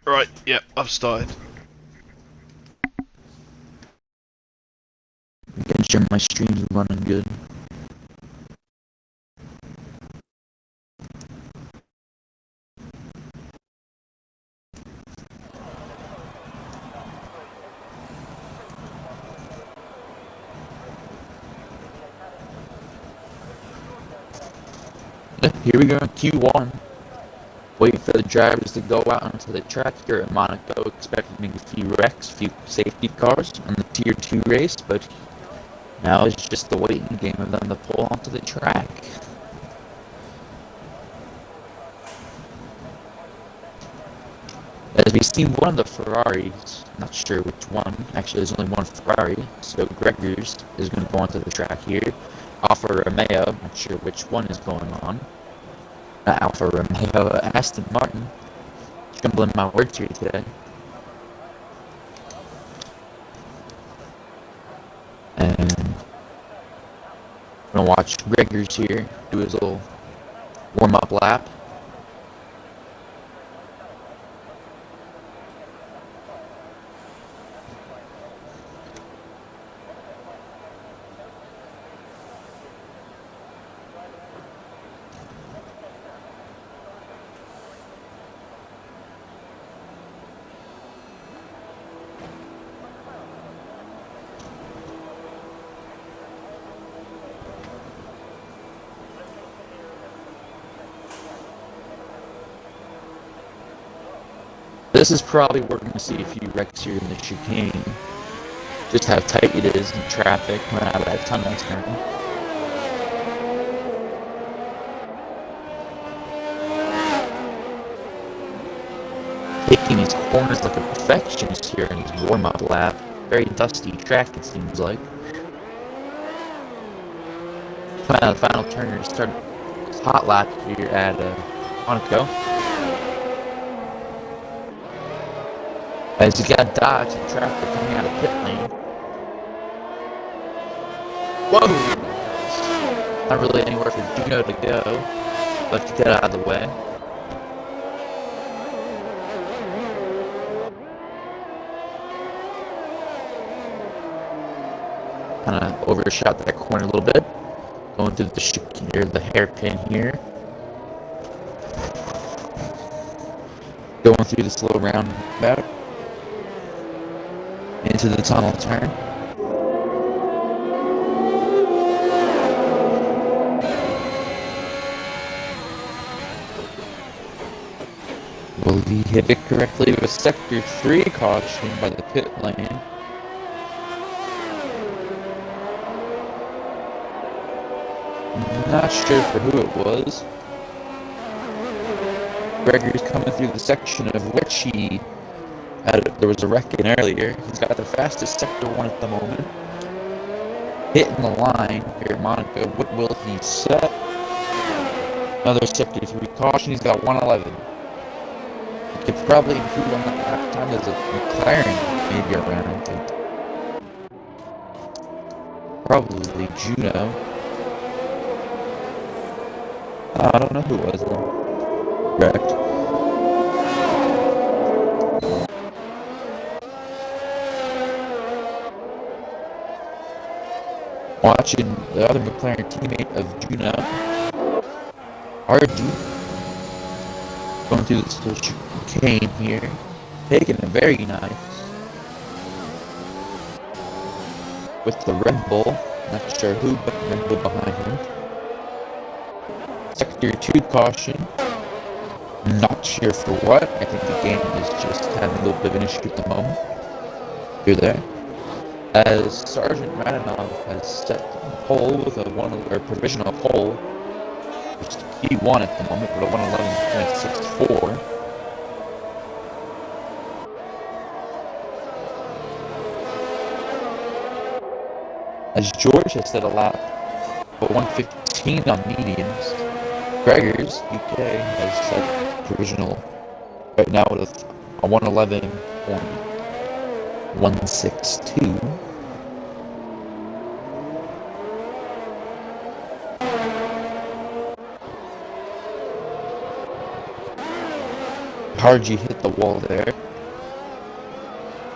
Right, yep, I've started. Making sure my stream's running good. Yep, here we go in Q1. Waiting for the drivers to go out onto the track here at Monaco. Expecting maybe a few wrecks, a few safety cars on the Tier 2 race, but now it's just the waiting game of them to pull onto the track. As we see one of the Ferraris, not sure which one, actually there's only one Ferrari, so Gregor's is going to go onto the track here. Alfa Romeo, not sure which one is going on. Not Alfa Romeo, Aston Martin. Jumbling my words here today. And I'm going to watch Gregor's here do his little warm-up lap. This is probably where we're going to see a few wrecks here in the chicane. Just how tight it is in traffic coming out of that tunnel turn. Taking these corners like a perfectionist here in his warm-up lap. Very dusty track, it seems like. Coming out of the final turn, start this hot lap here at Monaco. As you got dodge the traffic coming out of pit lane. Whoa! Not really anywhere for Juno to go, but to get out of the way. Kind of overshot that corner a little bit. Going through the chicane, or the hairpin here. Going through this little roundabout. Into the tunnel turn. Will he hit it correctly with Sector 3 caution by the pit lane? Not sure for who it was. Gregory's coming through the section of which there was a wreck in earlier. He's got the fastest Sector 1 at the moment. Hitting the line here at Monaco. What will he set? Another Sector 3 caution. He's got 111. He could probably improve on that lap time as a McLaren, maybe around. Probably Juno. I don't know who it was though. Correct. Watching the other McLaren teammate of Juno, Ardu, going through this little chicane here, taking it very nice. With the Red Bull, not sure who, but Red Bull behind him. Sector 2 caution, not sure for what. I think the game is just having a little bit of an issue at the moment. You're there. As Sergeant Radanov has set the pole with a provisional pole, which is P1 at the moment, with a 111.64. As George has set a lap for 115 on mediums, Gregor's UK has set provisional right now with a 111.162. Harji hit the wall there.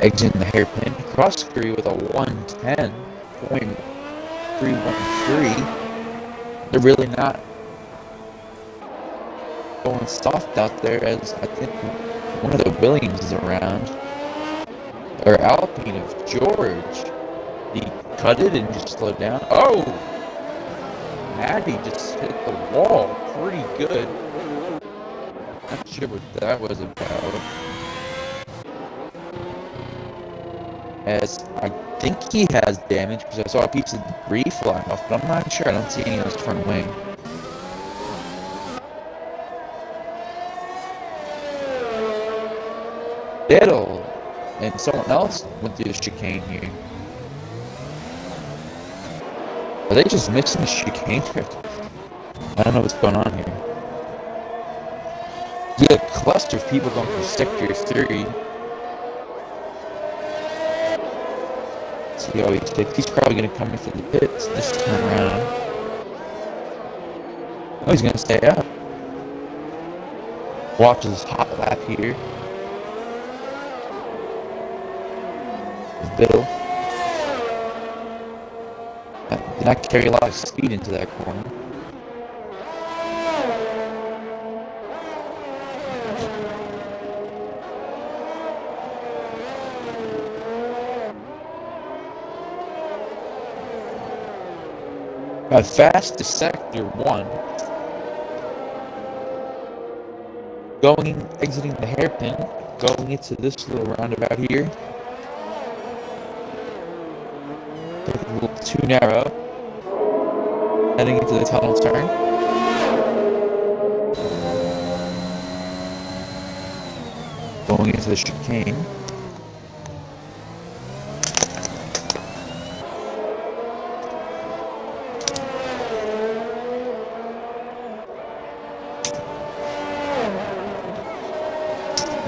Exiting the hairpin. Cross screen with a 110.313. They're really not going soft out there, as I think one of the Williams is around. Or Alpine of George. He cut it and just slowed down. Oh! Maddie just hit the wall pretty good. Not sure what that was about. As I think he has damage because I saw a piece of debris flying off, but I'm not sure. I don't see any on his front wing. Biddle and someone else went through the chicane here. Are they just mixing the chicane? I don't know what's going on here. Yeah, a cluster of people going through Sector 3. Let's see how he takes. He's probably going to come in for the pits this time around. Oh, he's going to stay up. Watch his hot lap here. Biddle. Did not carry a lot of speed into that corner. Fast to Sector 1. Exiting the hairpin. Going into this little roundabout here. A little too narrow. Heading into the tunnel turn. Going into the chicane.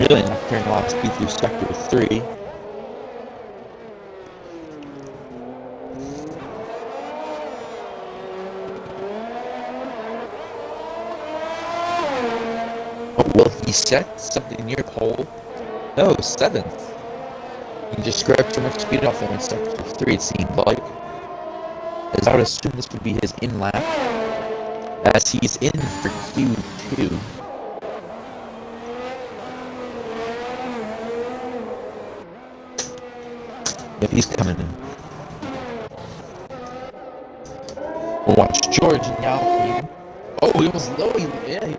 Really not carrying a lot of speed through Sector 3. Will he set something near pole? No, 7th. He just grabbed too much speed off there in Sector 3, it seemed like. As I would assume this would be his in-lap, as he's in for Q2. Yep, he's coming in. We'll watch George and Alpine. Oh, he was low. He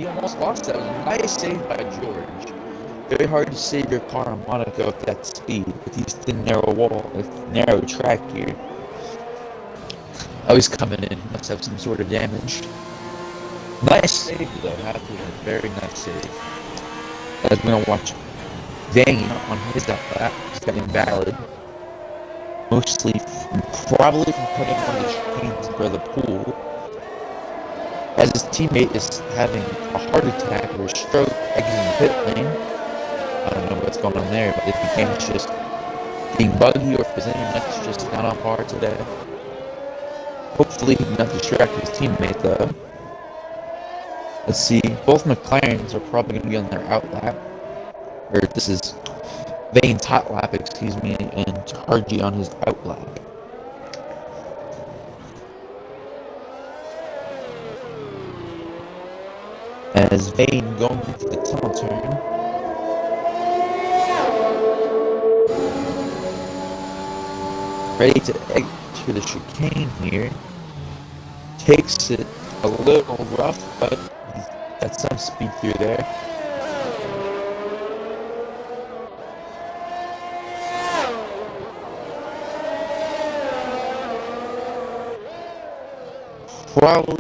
almost lost that. It was a nice save by George. Very hard to save your car on Monaco at that speed with these thin, narrow track here. Oh, he's coming in. He must have some sort of damage. Nice save, though. Very nice save. As we're going to watch Vane on his lap. He's got invalid. Mostly, probably from cutting one of the chicanes for the pool. As his teammate is having a heart attack or a stroke exiting the pit lane. I don't know what's going on there, but if the game's just being buggy or if there's anything that's just not on par today. Hopefully he can not distract his teammate though. Let's see, both McLarens are probably going to be on their out lap. Or this is Vane's hot lap, excuse me, and Harji on his out lap. As Vane going into the tunnel turn. Ready to enter the chicane here. Takes it a little rough, but he's got some speed through there.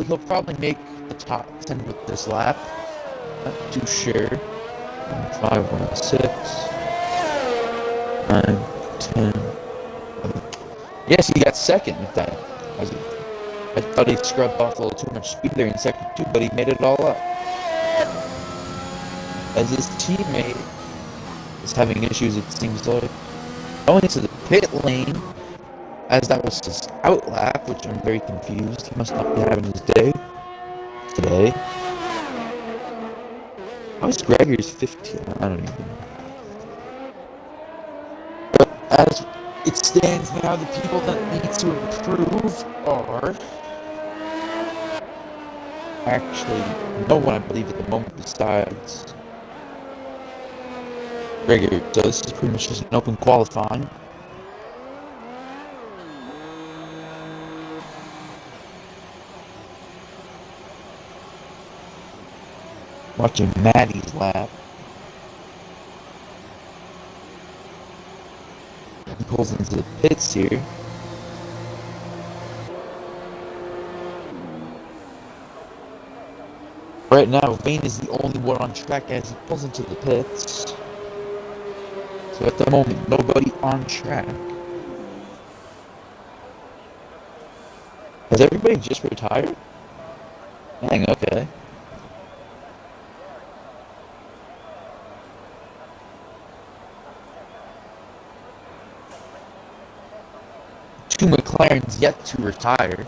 He'll probably make the top 10 with this lap. Not too sure. 516 9 10 11. Yes, he got second with that. I thought he scrubbed off a little too much speed there in Sector 2, but he made it all up. As his teammate is having issues, it seems like. Going into the pit lane, as that was his out lap, which I'm very confused. He must not be having his day today. How is Gregor's 15? I don't even know. But as it stands now, the people that need to improve are actually no one, I believe, at the moment besides Gregor. So this is pretty much just an open qualifying. Watching Maddie's lap. He pulls into the pits here. Right now, Vane is the only one on track as he pulls into the pits. So at the moment, nobody on track. Has everybody just retired? Dang, okay. Two McLarens yet to retire,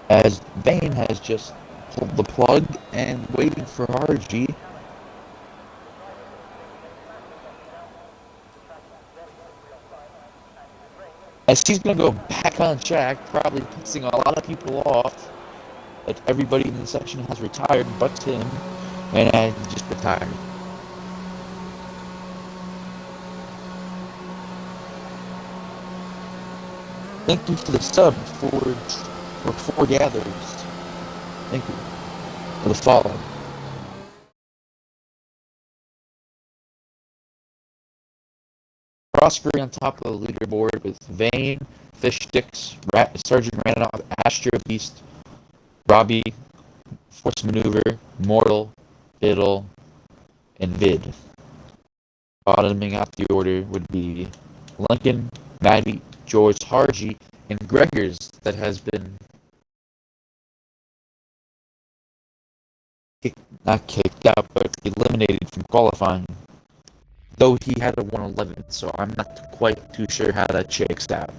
as Vane has just pulled the plug and waiting for RG. As he's going to go back on track, probably pissing a lot of people off. Like everybody in the section has retired but him, and he just retired. Thank you for the sub for 4 gatherers. Thank you for the follow. Crossbury on top of the leaderboard with Vane, Fish Sticks, Sergeant Rananoff, Astro Beast, Robbie, Force Maneuver, Mortal, Biddle, and Vid. Bottoming out the order would be Lincoln, Maddie, George, Harji, and Gregors that has been not kicked out, but eliminated from qualifying. Though he had a 111, so I'm not quite too sure how that shakes out.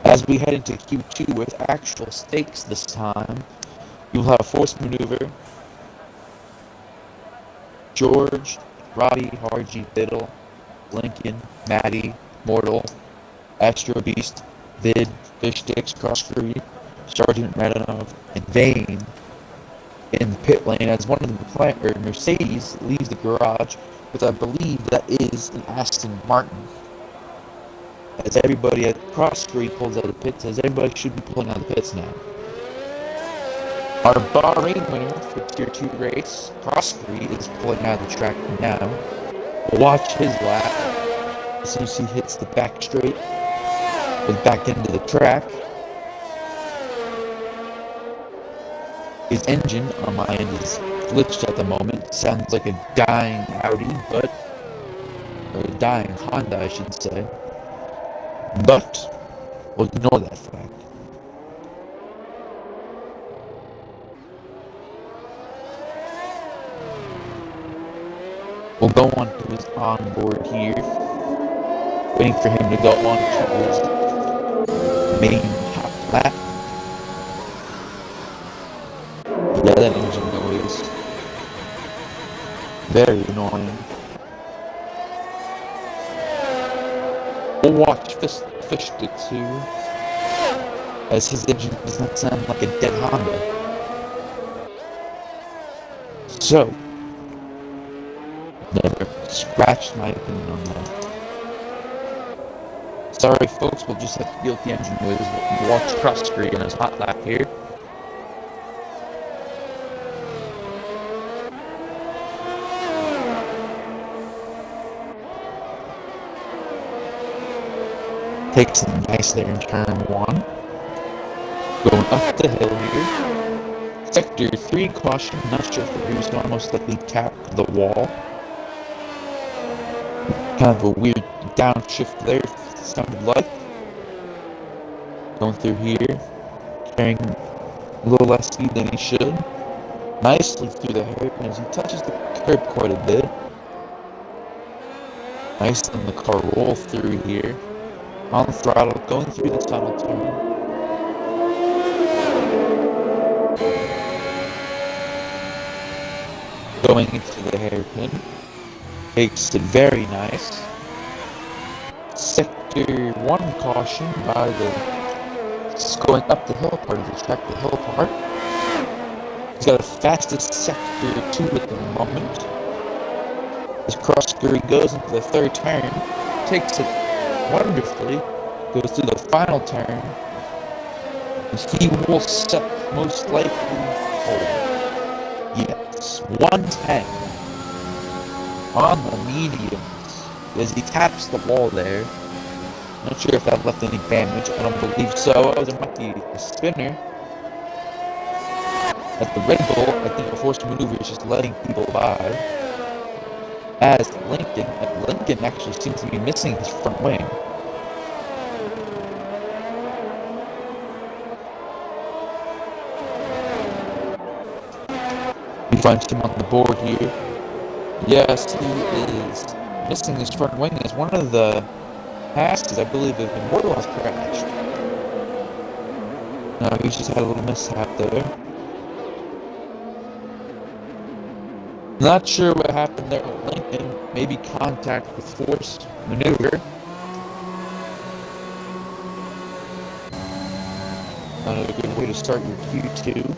As we head into Q2 with actual stakes this time, you'll have Force Maneuver, George, Robbie, Harji, Biddle, Lincoln, Maddie, Mortal, Astro Beast, Vid, Fish Sticks, Crossbury, Sergeant Radanov, and Vane in the pit lane as one of the Mercedes leaves the garage with, I believe, that is an Aston Martin. As everybody at Crossbury pulls out of the pits, as everybody should be pulling out of the pits now. Our Bahrain winner for Tier 2 race, Crossbury, is pulling out of the track now. Watch his lap as soon as he hits the back straight with back into the track. His engine on my end is glitched at the moment. Sounds like a dying Audi, or a dying Honda, I should say. But we'll ignore that fact. We'll go on to his onboard here, waiting for him to go on to his main top lap. Yeah, that engine noise. Very annoying. We'll watch Fish Sticks here, as his engine does not sound like a dead Honda. So, never scratched my opinion on that. Sorry folks, we'll just have to deal with the engine noise. We'll watch Crossbury on his hot lap here. Takes it nice there in turn 1. Going up the hill here. Sector 3 caution, not sure if the rear's going to most likely tap the wall. Kind of a weird downshift there, sounded like. Going through here, carrying a little less speed than he should. Nicely through the hairpin as he touches the curb quite a bit. Nice letting the car roll through here. On the throttle, going through the tunnel turn. Going into the hairpin. Makes it very nice. Sector 1 caution by just going up the hill part of the track, the hill part. He's got the fastest sector 2 at the moment. His cross scurry goes into the third turn, takes it wonderfully, goes through the final turn, and he will set most likely pole. Yes, 110 on the mediums as he taps the wall there. Not sure if that left any damage. I don't believe so. There might be a spinner. At the Red Bull, I think a forced maneuver is just letting people by. As Lincoln actually seems to be missing his front wing. We find him on the board here. Yes, he is missing his front wing as one of the passes, I believe, has been Immortalized crashed. No, he just had a little mishap there. Not sure what happened there with Lincoln. Maybe contact with forced maneuver. Not a good way to start your Q2.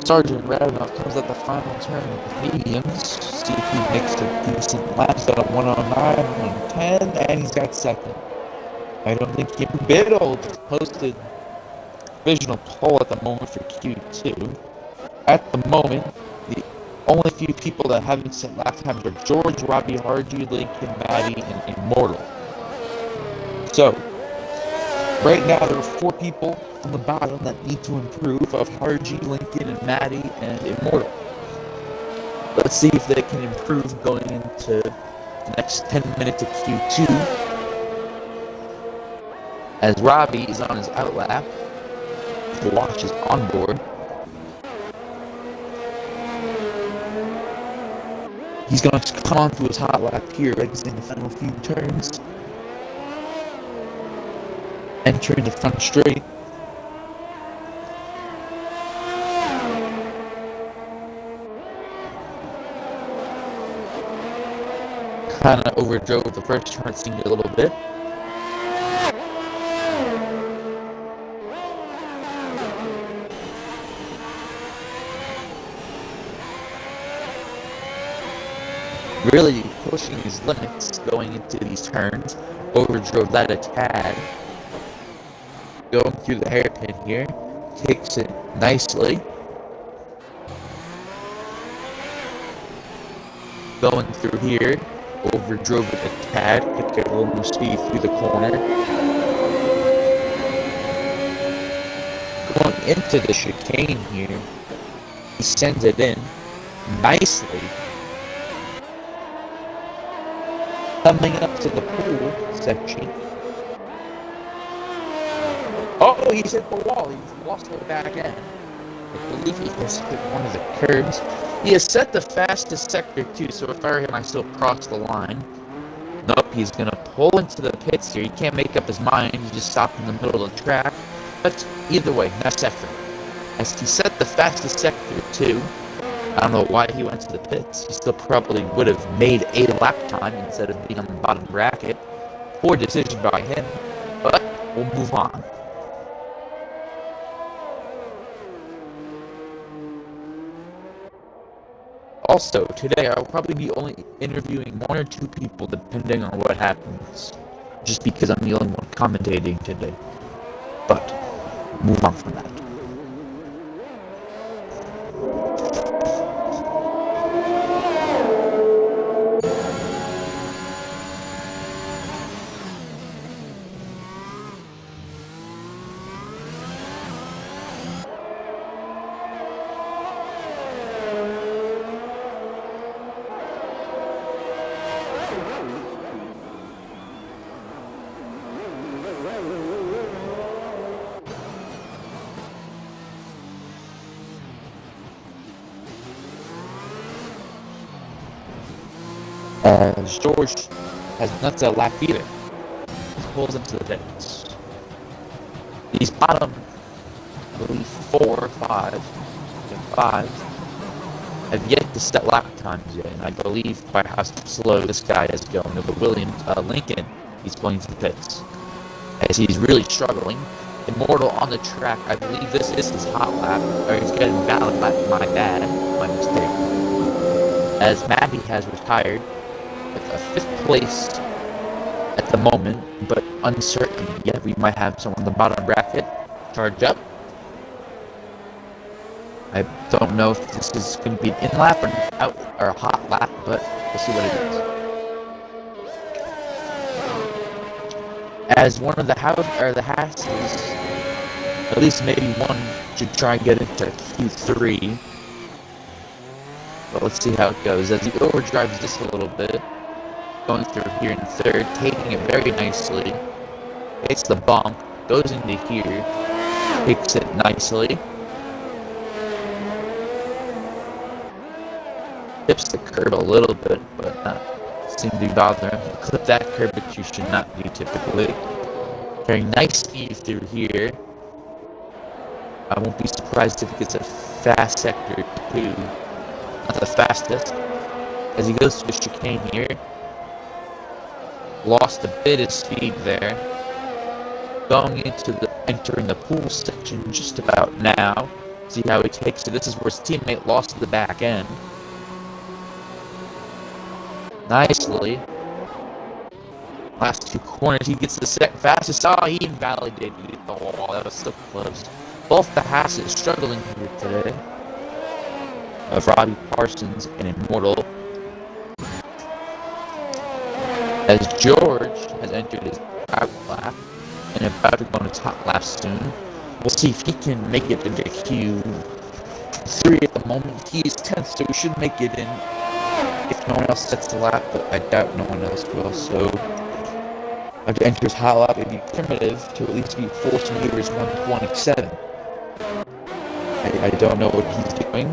Sergeant Radanoff comes at the final turn with mediums. See if he makes a decent lap. He's got a 109, 110, and he's got second. I don't think he Biddle just posted provisional pole at the moment for Q2. At the moment, the only few people that haven't set lap times are George, Robbie Hardy, Lincoln, Maddie, and Immortal. So, right now there are 4 people on the bottom that need to improve of Hardy, Lincoln, and Maddie, and Immortal. Let's see if they can improve going into the next 10 minutes of Q2. As Robbie is on his outlap, the watch is on board. He's going to come on to his hot lap here, exiting the final few turns. Entering the front straight. Kind of overdrove the first turn, it seemed a little bit. Really pushing his limits going into these turns. Overdrove that a tad. Going through the hairpin here. Takes it nicely. Going through here. Overdrove it a tad. Picked up a little more speed through the corner. Going into the chicane here. He sends it in nicely. Coming up to the pool section. Oh, he's hit the wall. He's lost the back end. I believe he has hit one of the curbs. He has set the fastest sector too, so if I were him, I still cross the line. Nope, he's going to pull into the pits here. He can't make up his mind. He just stopped in the middle of the track. But either way, nice effort. As he set the fastest sector too. I don't know why he went to the pits. He still probably would have made a lap time instead of being on the bottom bracket. Poor decision by him, but we'll move on. Also, today I'll probably be only interviewing 1 or 2 people depending on what happens. Just because I'm the only one commentating today. But, move on from that. George has not a lap either. He pulls into the pits. He's bottom, I believe, 4 or 5. And 5 have yet to set lap times yet, and I believe by how slow this guy is going. But Lincoln, he's pulling into the pits as he's really struggling. Immortal on the track. I believe this is his hot lap, or he's getting valid lap. My bad, my mistake. As Maddie has retired with a 5th place at the moment, but uncertain. Yeah, we might have someone in the bottom bracket charge up. I don't know if this is going to be an in-lap or an out or a hot lap, but we'll see what it is. As one of the Hasses, at least maybe one should try and get into Q3. But let's see how it goes. As he overdrives just a little bit, going through here in 3rd, taking it very nicely. Hits the bump, goes into here, takes it nicely. Tips the curb a little bit, but not seem to be bothering him. Clip that curb, which you should not do typically. Very nice speed through here. I won't be surprised if he gets a fast sector 2. Not the fastest. As he goes to the chicane here. Lost a bit of speed there. Entering the pool section just about now. See how he takes it. This is where his teammate lost the back end. Nicely. Last 2 corners, he gets the fastest. Oh, he invalidated the wall. That was so close. Both the Hasses struggling here today. Of Robbie Parsons and Immortal. As George has entered his out lap and about to go on his hot lap soon. We'll see if he can make it into Q3 at the moment. He is 10th, so he should make it in if no one else sets the lap, but I doubt no one else will. So to enter his hot lap, it'd be primitive to at least be forced meters 127. I don't know what he's doing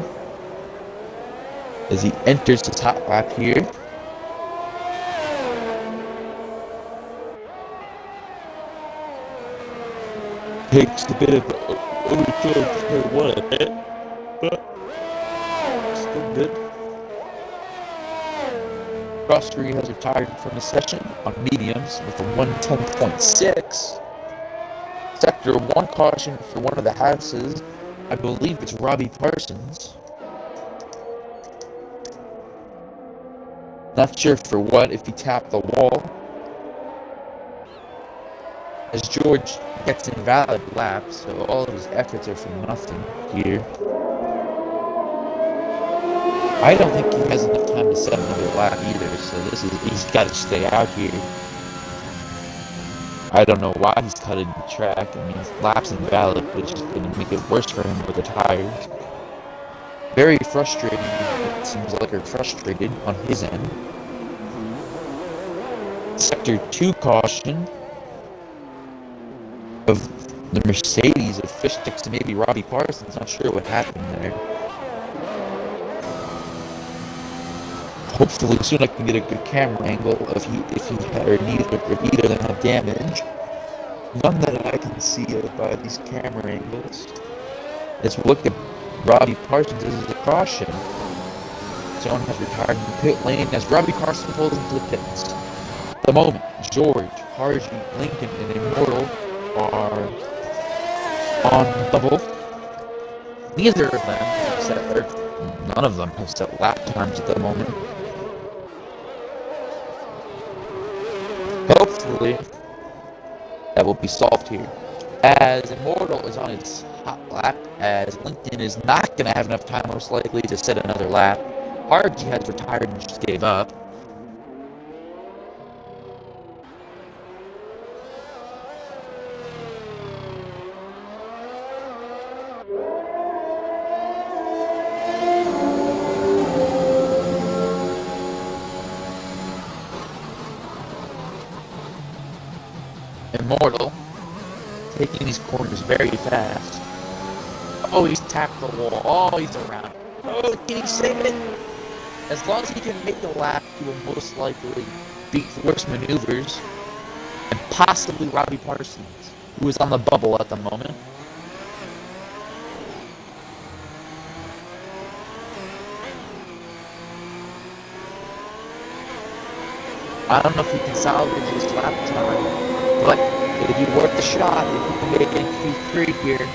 as he enters his hot lap here. Takes a bit of overcharge for one a bit, but still good. Croskery has retired from the session on mediums with a 110.6. Sector 1 caution for one of the Hasses. I believe it's Robbie Parsons. Not sure for what, if he tapped the wall. As George gets invalid laps, so all of his efforts are for nothing here. I don't think he has enough time to set another lap either, so he's got to stay out here. I don't know why he's cutting the track. I mean, lap's invalid, which is going to make it worse for him with the tires. Very frustrating. It seems like they're frustrated on his end. Sector 2 caution of the Mercedes of Fish Sticks to maybe Robbie Parsons. Not sure what happened there. Hopefully soon I can get a good camera angle of if he had or either of them have damage. None that I can see by these camera angles. Let's look at Robbie Parsons. This is a caution. Someone has retired in the pit lane as Robbie Parsons pulls into the pits. At the moment, George, Harji, Lincoln, and Immortal are on double. Neither of them have set, or none of them have set lap times at the moment. Hopefully, that will be solved here. As Immortal is on his hot lap, as Lincoln is not going to have enough time, most likely, to set another lap. Harji has retired and just gave up. Immortal, taking these corners very fast. Oh, he's tapped the wall. Oh, he's around. Oh, can he save it? As long as he can make a lap, he will most likely beat force maneuvers and possibly Robbie Parsons, who is on the bubble at the moment. I don't know if he can salvage his lap time, but it'd be worth a shot if he can make it in Q3 here.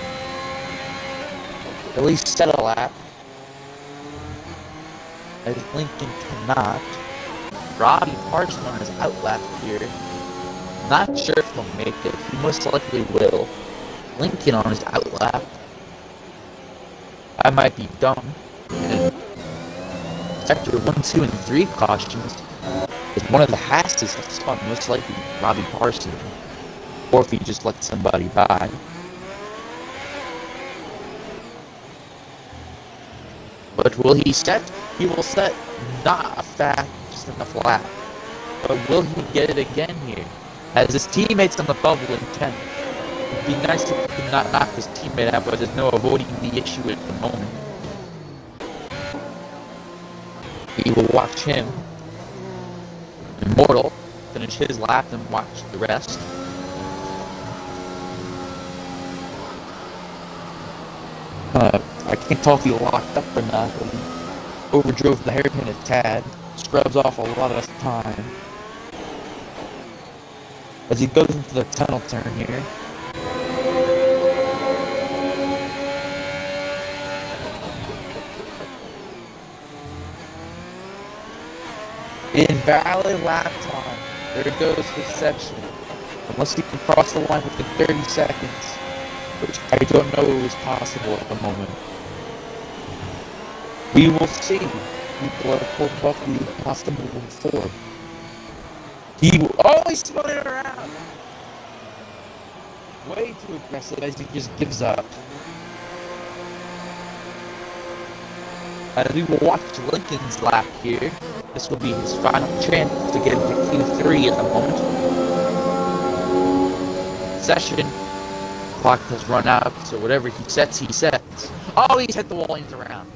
At least set a lap, as Lincoln cannot. Robbie Parsons on his outlap here. Not sure if he'll make it. He most likely will. Lincoln on his outlap. I might be dumb. And sector 1, 2, and 3 cautions is one of the fastest spot, most likely Robbie Parsons. Or if he just lets somebody by. But will he set? He will set not a fast, just enough lap. But will he get it again here? As his teammates on the bubble in 10th. It'd be nice if he could not knock his teammate out, but there's no avoiding the issue at the moment. We will watch him, Immortal, finish his lap and watch the rest. I can't tell if he locked up or not, but he overdrove the hairpin a tad, scrubs off a lot of time. As he goes into the tunnel turn here. Invalid lap time. There goes his section. Unless he can cross the line within 30 seconds, which I don't know is possible at the moment. We will see. People are pulled off the possible before. He will always spun it around. Way too aggressive as he just gives up. As we will watch Lincoln's lap here. This will be his final chance to get into Q3 at the moment. Session. Clock has run out, so whatever he sets, he sets. Oh, he's hit the wall, he's around.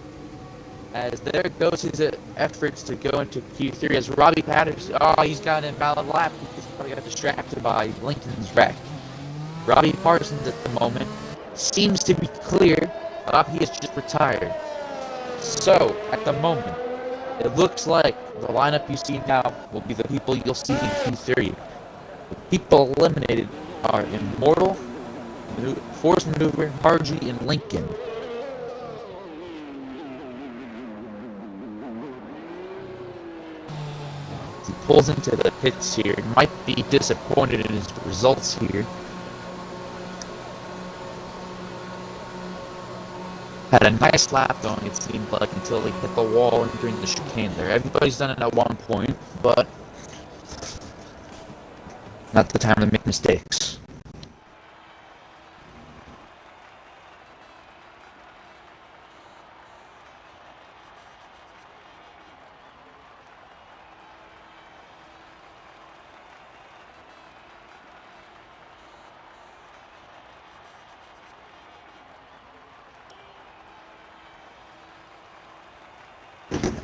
As there goes his efforts to go into Q3 as Robbie Patterson. Oh, he's got an invalid lap because he probably got distracted by Lincoln's wreck. Robbie Parsons at the moment seems to be clear. He has just retired. So, at the moment, it looks like the lineup you see now will be the people you'll see in Q3. The people eliminated are Immortal, Force Maneuver, Harji, and Lincoln. As he pulls into the pits here, he might be disappointed in his results here. Had a nice lap going, it seemed like, until he hit the wall and during the chicane there. Everybody's done it at one point, but not the time to make mistakes.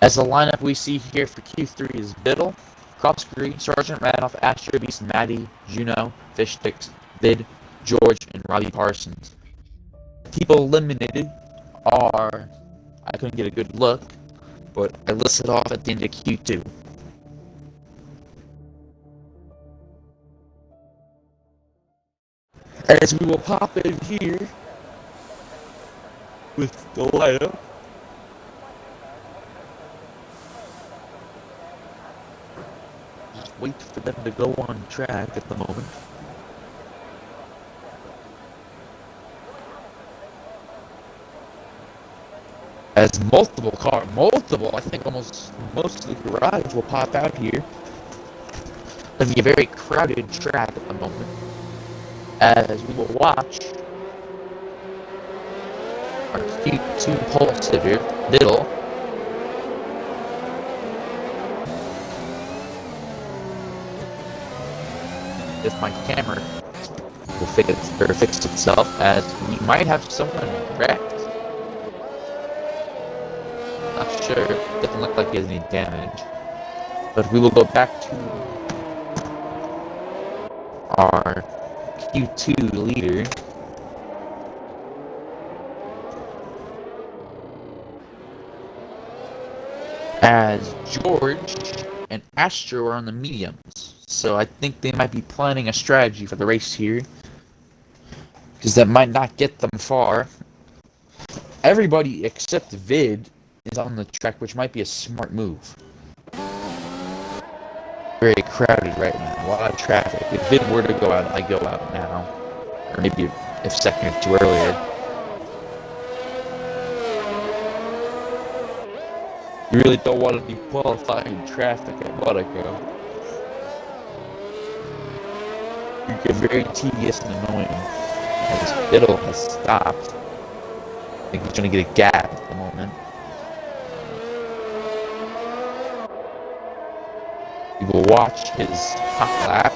As the lineup we see here for Q3 is Biddle, Crossgree, Sergeant Randolph, Astro Beast, Maddie, Juno, Fishsticks, Vid, George, and Robbie Parsons. People eliminated are, I couldn't get a good look, but I listed off at the end of Q2. As we will pop in here with the lineup. Wait for them to go on track at the moment. As I think almost most of the garage will pop out here. It'll be a very crowded track at the moment. As we will watch our Q2 pole sitter, Diddle. If my camera will fix itself, as we might have someone wrecked. Not sure. Doesn't look like he has any damage. But we will go back to our Q2 leader. As George and Astro are on the mediums. So I think they might be planning a strategy for the race here. Because that might not get them far. Everybody except Vid is on the track, which might be a smart move. Very crowded right now. A lot of traffic. If Vid were to go out, I go out now. Or maybe if second is too early. You really don't want to be qualifying traffic at Monaco. You get very tedious and annoying. As Biddle has stopped. I think he's trying to get a gap at the moment. You will watch his hot lap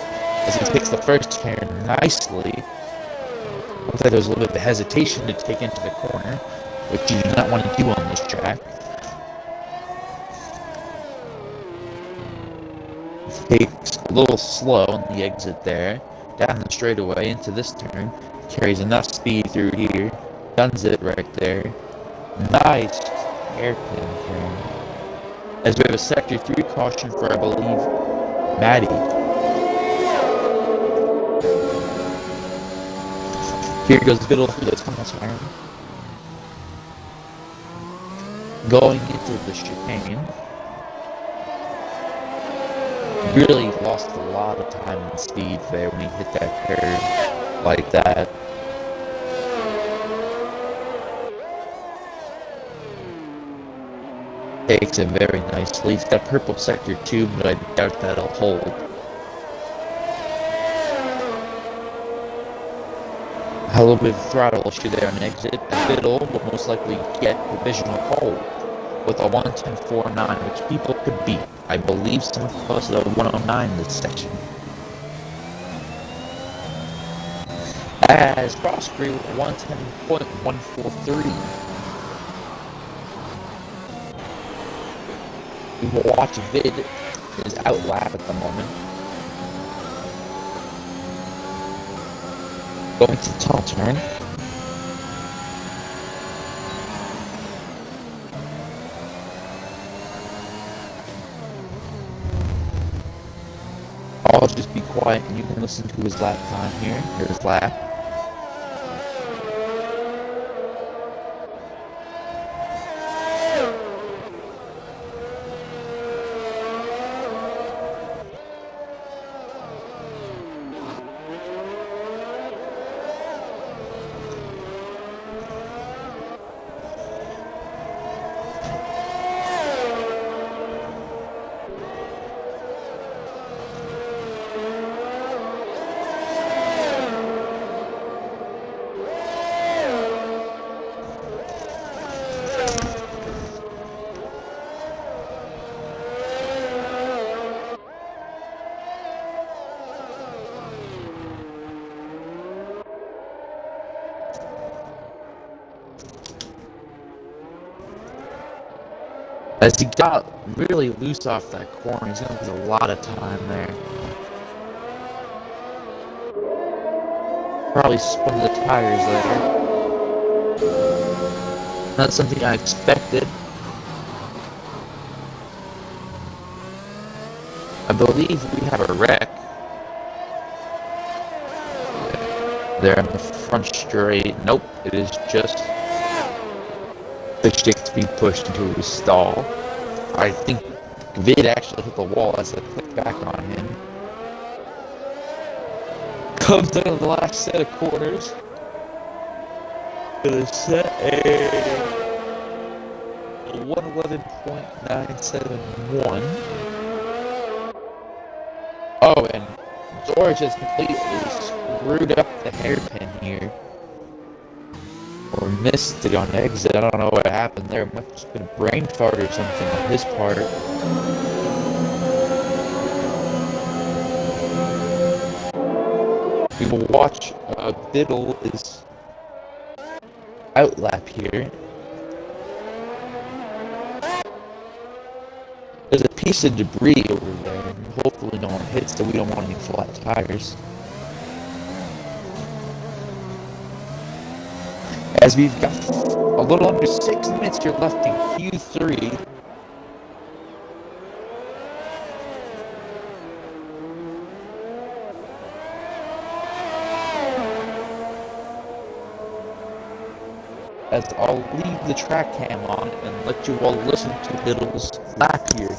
as he takes the first turn nicely. Looks like there's a little bit of hesitation to take into the corner, which you do not want to do on this track. Takes a little slow on the exit there, down the straightaway into this turn, carries enough speed through here, guns it right there. Nice hairpin turn. As we have a sector 3 caution for, I believe, Maddie. Here goes Biddle for the tunnel turn. Going into the chicane. Really lost a lot of time and speed there when he hit that curve like that. Takes it very nicely. He's got purple sector 2, but I doubt that'll hold. A little bit of throttle issue there on exit. Biddle will most likely get provisional pole with a 110.49, which people could beat. I believe someone posted a 109 this section. As Crossbury with 110.143. We will watch Vid is out lap at the moment. Going to the tunnel turn. I'll just be quiet and you can listen to his lap time here, or his lap. As he got really loose off that corner, he's going to lose a lot of time there. Probably spun the tires there. Not something I expected. I believe we have a wreck. There in the front straight. Nope, it is just the stick to be pushed into a stall. I think Vid actually hit the wall as I clicked back on him. Comes down to the last set of corners. Gonna set a 111.971. Oh, and George has completely screwed up the hairpin here. Or missed it on exit. I don't know what happened there. It must have been a brain fart or something on his part. We will watch Biddle is outlap here. piece of debris over there. Hopefully no one hits, so we don't want any flat tires. As we've got a little under 6 minutes here left in Q3. As I'll leave the track cam on and let you all listen to Little's lap here.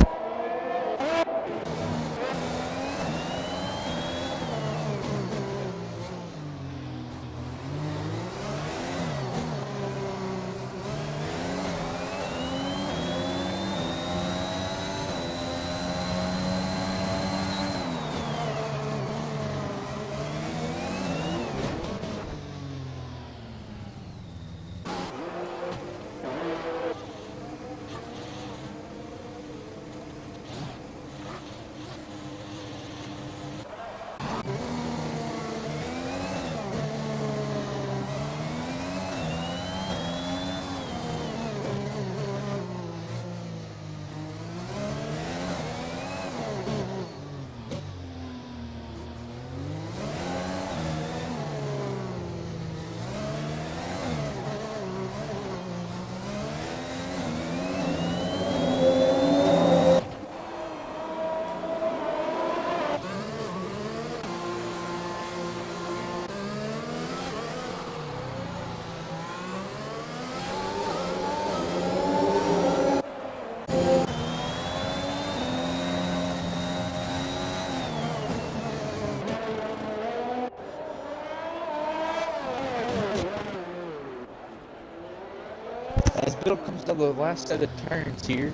As Biddle comes down the last set of turns here,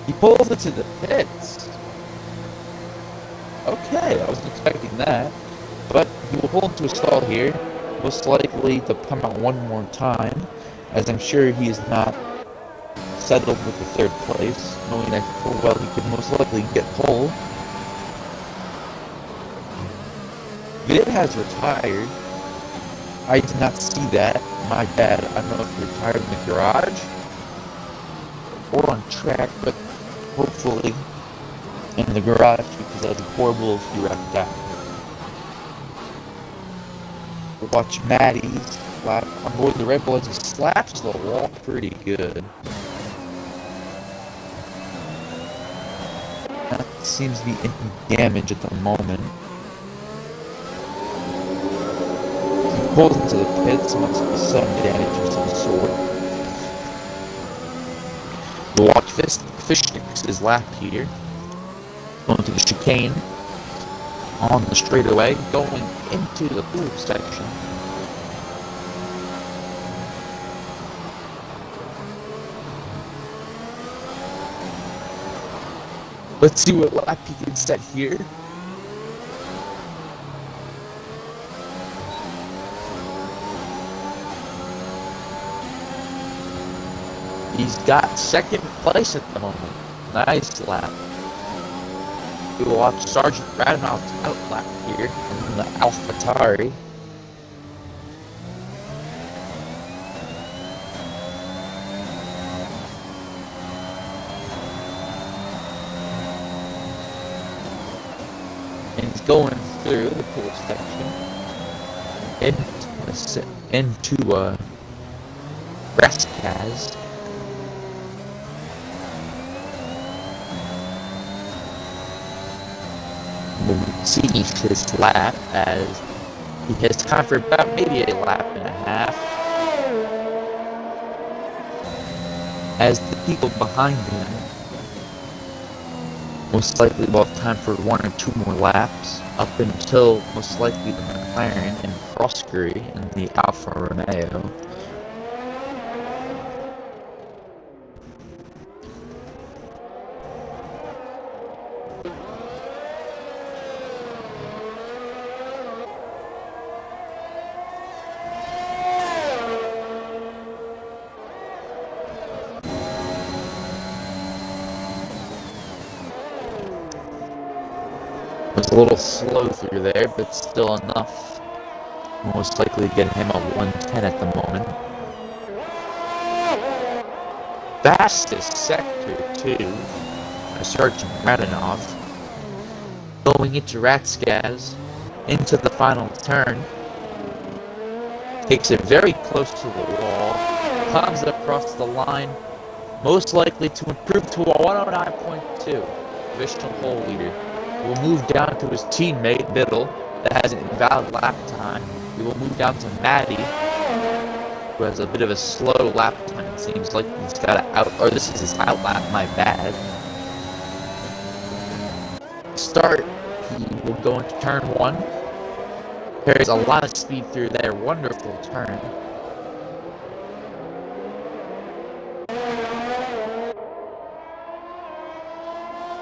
he pulls into the pits. Okay, I wasn't expecting that. But he will pull into a stall here, most likely to come out one more time, as I'm sure he is not settled with the third place, knowing that full well he could most likely get pole. Vid has retired. I did not see that. My bad. I don't know if he retired in the garage or on track, but hopefully in the garage, because that would be horrible if he wrecked out. We'll watch Maddie's lap on board the Red Bull as he slaps the wall pretty good. That seems to be any damage at the moment. He pulls into the pits, must be some damage of some sort. We'll watch Fish Sticks his lap here. Going to the chicane. On the straightaway, going into the pool section. Let's see what lap he can set here. He's got second place at the moment. Nice lap. We will watch Sergeant Radenoff's outlap here from the AlphaTauri. And he's going through the pool section into Rescaz. We'll see his lap as he has time for about maybe a lap and a half. As the people behind him most likely will have time for 1 or 2 more laps up until most likely the McLaren and Froskery in the Alfa Romeo. Was a little slow through there, but still enough. Most likely getting him a 110 at the moment. Fastest sector too. Sergeant Radonov, going into Ratskaz, into the final turn, takes it very close to the wall, comes across the line, most likely to improve to a 109.2. Divisional pole leader will move down to his teammate, Biddle, that has an invalid lap time. He will move down to Maddie, who has a bit of a slow lap time. It seems like he's got to out, or this is his out lap, my bad. Start, he will go into turn 1. Carries a lot of speed through there. Wonderful turn.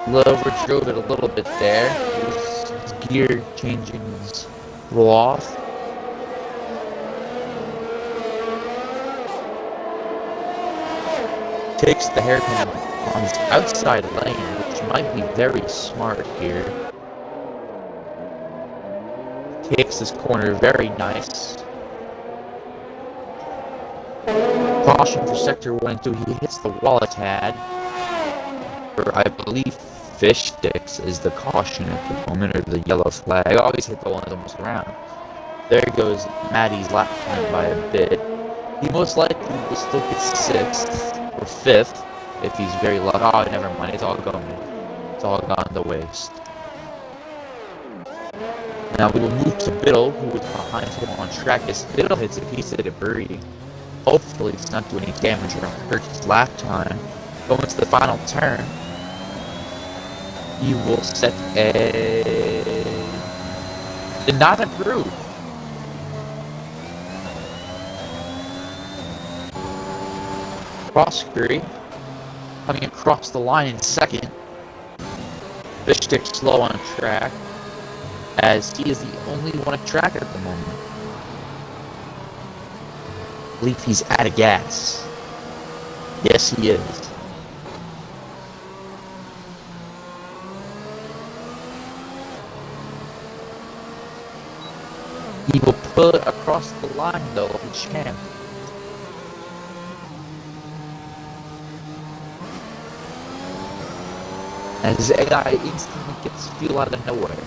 Overdrove it a little bit there. His gear changing is a little off. Takes the hairpin on his outside lane, which might be very smart here. Takes this corner very nice. Caution for sector 1 and 2. He hits the wall a tad. For, I believe, fish sticks is the caution at the moment, or the yellow flag. I always hit the one that's almost around. There goes Maddie's lap time by a bit. He most likely will still get 6th or 5th if he's very lucky. Oh, never mind. It's all gone to waste. Now we will move to Biddle, who is behind him on track. As Biddle hits a piece of debris, hopefully it's not doing any damage or hurt his lap time. Going to the final turn, he will set a... did not improve. Cross-Curry coming across the line in 2nd. Fish stick slow on track, as he is the only one on track at the moment. I believe he's out of gas. Yes, he is. He will pull it across the line, though, the champ. As AI instantly gets fuel out of nowhere.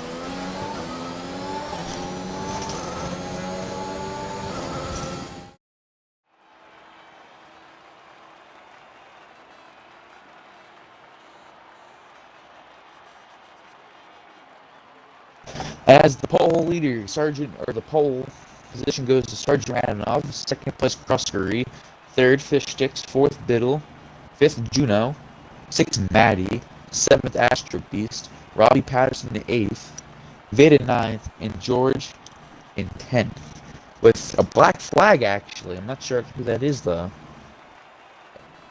As the pole leader, the pole position goes to Sergeant Radonov, 2nd place Cross-Curry, 3rd Fish Sticks, 4th Biddle, 5th Juno, 6th Maddie, 7th Astro Beast, Robbie Patterson in 8th, Veda 9th, and George in 10th. With a black flag, actually. I'm not sure who that is, though.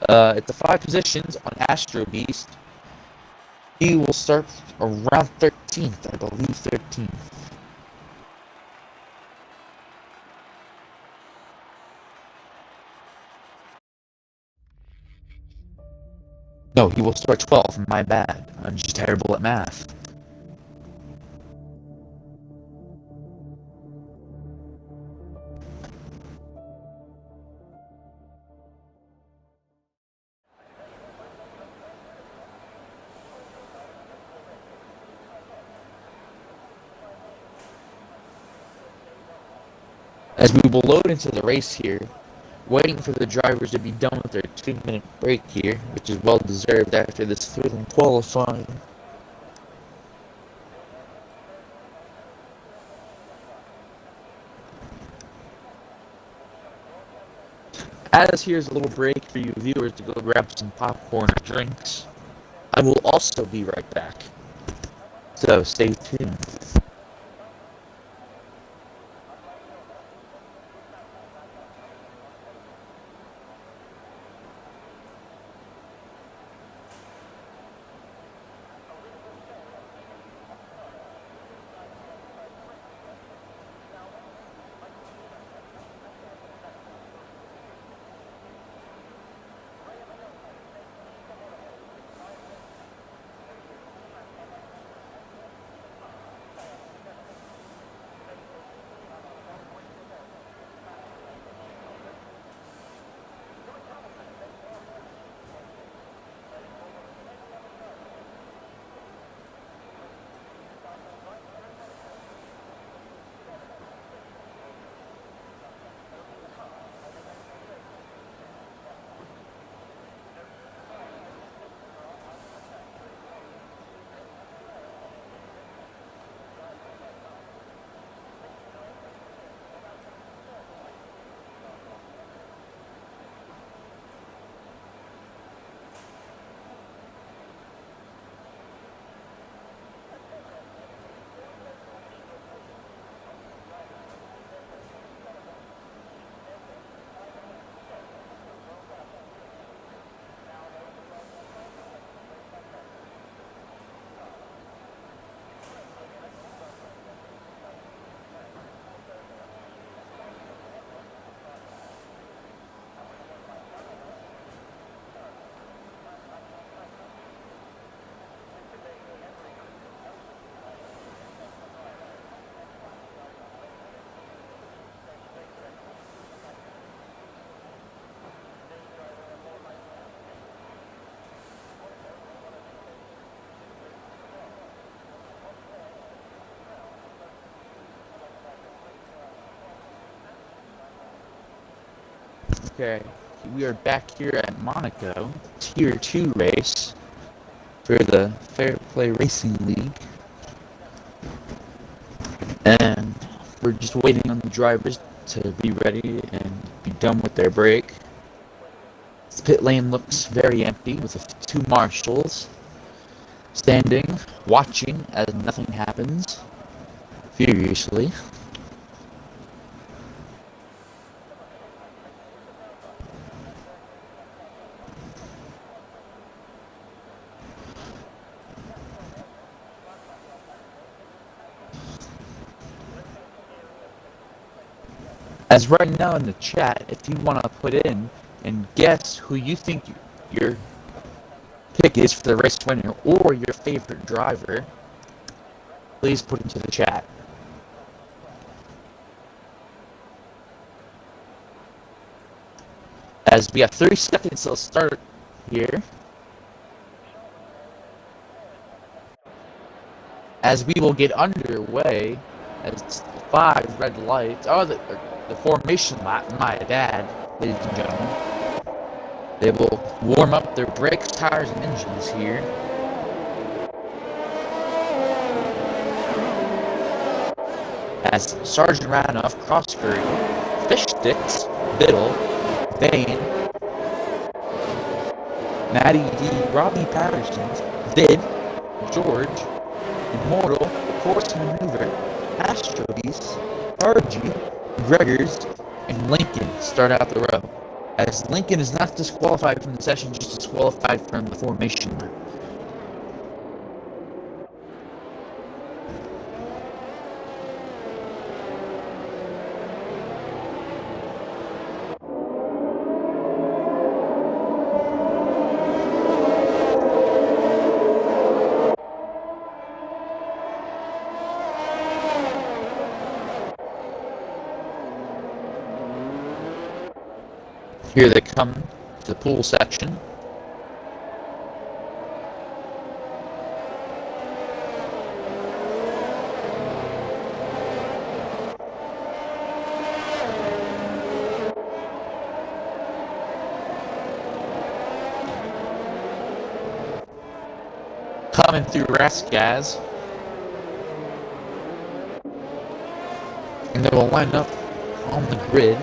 At the 5 positions on Astro Beast, he will start around 13th, I believe 13th. No, he will start 12th, my bad. I'm just terrible at math. As we will load into the race here, waiting for the drivers to be done with their 2-minute break here, which is well deserved after this thrilling qualifying. As here's a little break for you viewers to go grab some popcorn or drinks, I will also be right back. So stay tuned. Okay, we are back here at Monaco, Tier 2 race for the Fair Play Racing League. And we're just waiting on the drivers to be ready and be done with their break. The pit lane looks very empty with two marshals standing, watching as nothing happens, furiously. As right now in the chat, if you want to put in and guess who you think your pick is for the race winner or your favorite driver, please put into the chat. As we have 30 seconds till start here. As we will get underway, as 5 red lights, the formation lap, my bad, ladies and gentlemen. They will warm up their brakes, tires, and engines here. As Sergeant Radanoff, Crossbury, Fish Sticks, Biddle, Bain, Matty D, Robbie Patterson, Vid, George, Immortal, Force Maneuver, Astrobeast, RG, Gregors, and Lincoln start out the row. As Lincoln is not disqualified from the session, just disqualified from the formation lap. Here they come to the pool section. Coming through Rascaz. And they will line up on the grid.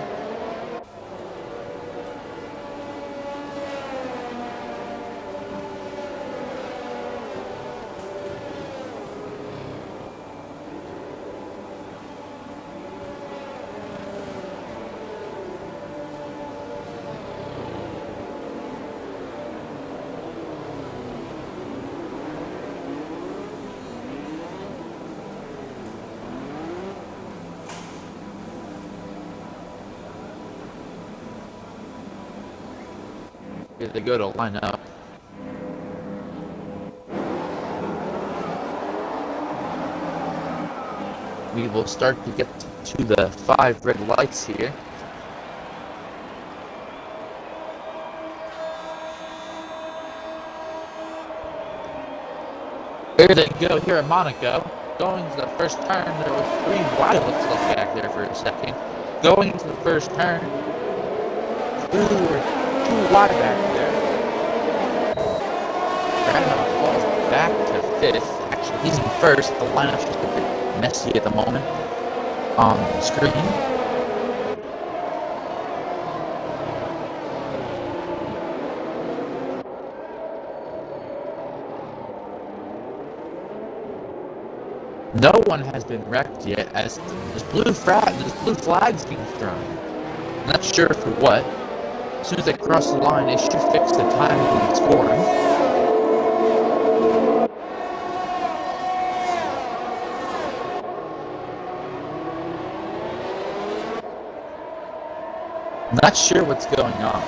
Here they go to line up. We will start to get to the 5 red lights here. Here they go here at Monaco. Going to the first turn, there were 3 violets left back there for a second. Going to the first turn, 2 wide back there. Brandon falls back to 5th. Actually, he's in 1st. The lineup's just a bit messy at the moment on the screen. No one has been wrecked yet, as this blue flag's being thrown. Not sure for what. As soon as they cross the line, they should fix the timing and scoring. Not sure what's going on.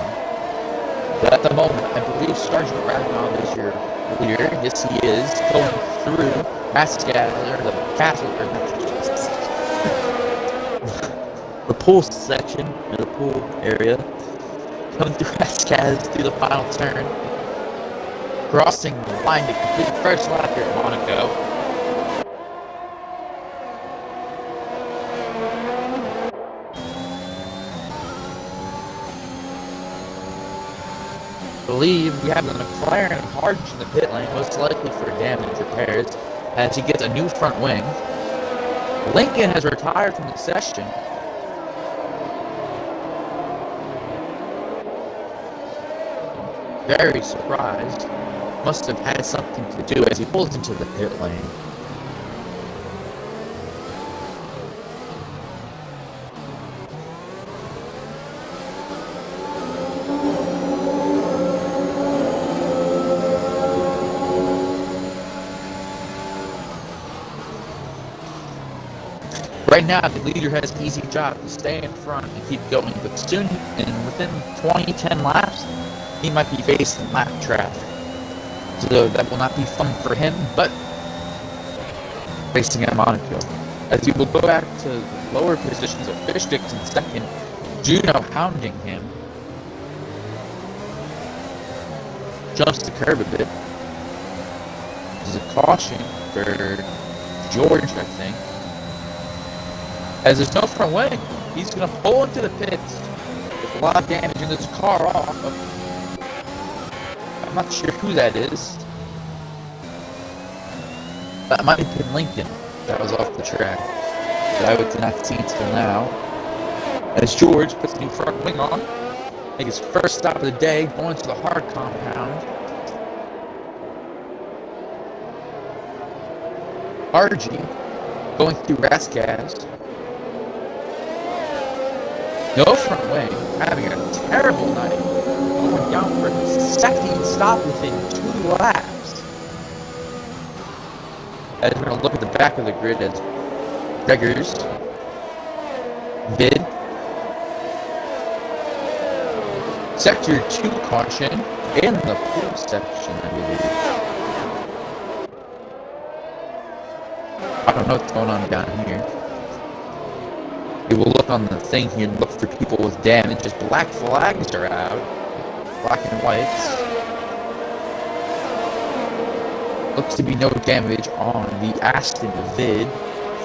But at the moment, I believe Sergeant Radanoff is your leader. Yes, he is. Going through Rascaz, or the castle, or the pool section, or the pool area. Coming through Rascaz through the final turn. Crossing the line to complete the first lap here at Monaco. believe we have the McLaren Harge in the pit lane, most likely for damage repairs, as he gets a new front wing. Lincoln has retired from the session. Very surprised. Must have had something to do as he pulls into the pit lane. Right now, the leader has an easy job to stay in front and keep going, but soon, and within 10 laps, he might be facing lap traffic. So that will not be fun for him, but racing at Monaco. As he will go back to the lower positions of Fish Dixon second, Juno hounding him. Jumps the curb a bit. There's a caution for George, I think. As there's no front wing, he's going to pull into the pits with a lot of damage and there's a car off. I'm not sure who that is. That might have been Lincoln that was off the track. But I did not see until now. As George puts a new front wing on, make his first stop of the day, going to the hard compound. RG going through Rascaz. No front wing, having a terrible night, going down for his second stop within 2 laps. As we're going to look at the back of the grid as Gregors, Vid, Sector 2 caution, in the pool section, I believe. I don't know what's going on down here. You will look on the thing here and look for people with damage as black flags are out. Black and whites. Looks to be no damage on the Aston Vid.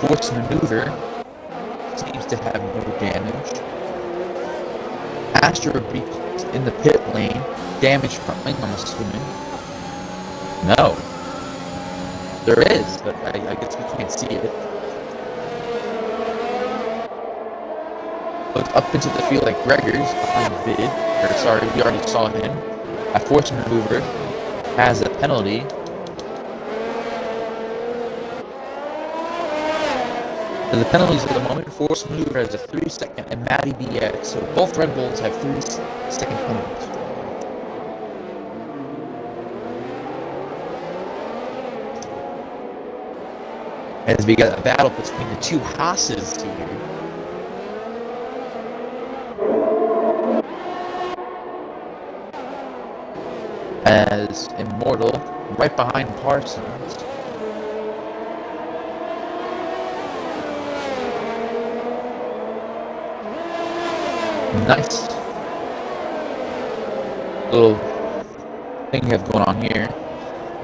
Force maneuver. Seems to have no damage. Astro Beat in the pit lane. Damage front wing, I'm assuming. No. There is, but I guess we can't see it. Looked up into the field like Gregors behind Vid. Or sorry, we already saw him. A force maneuver has a penalty. And the penalties at the moment, force maneuver has a 3-second and Matty BX. So both Red Bulls have 3-second penalties. As we got a battle between the two Haas's here. As Immortal, right behind Parsons. Nice little thing we have going on here.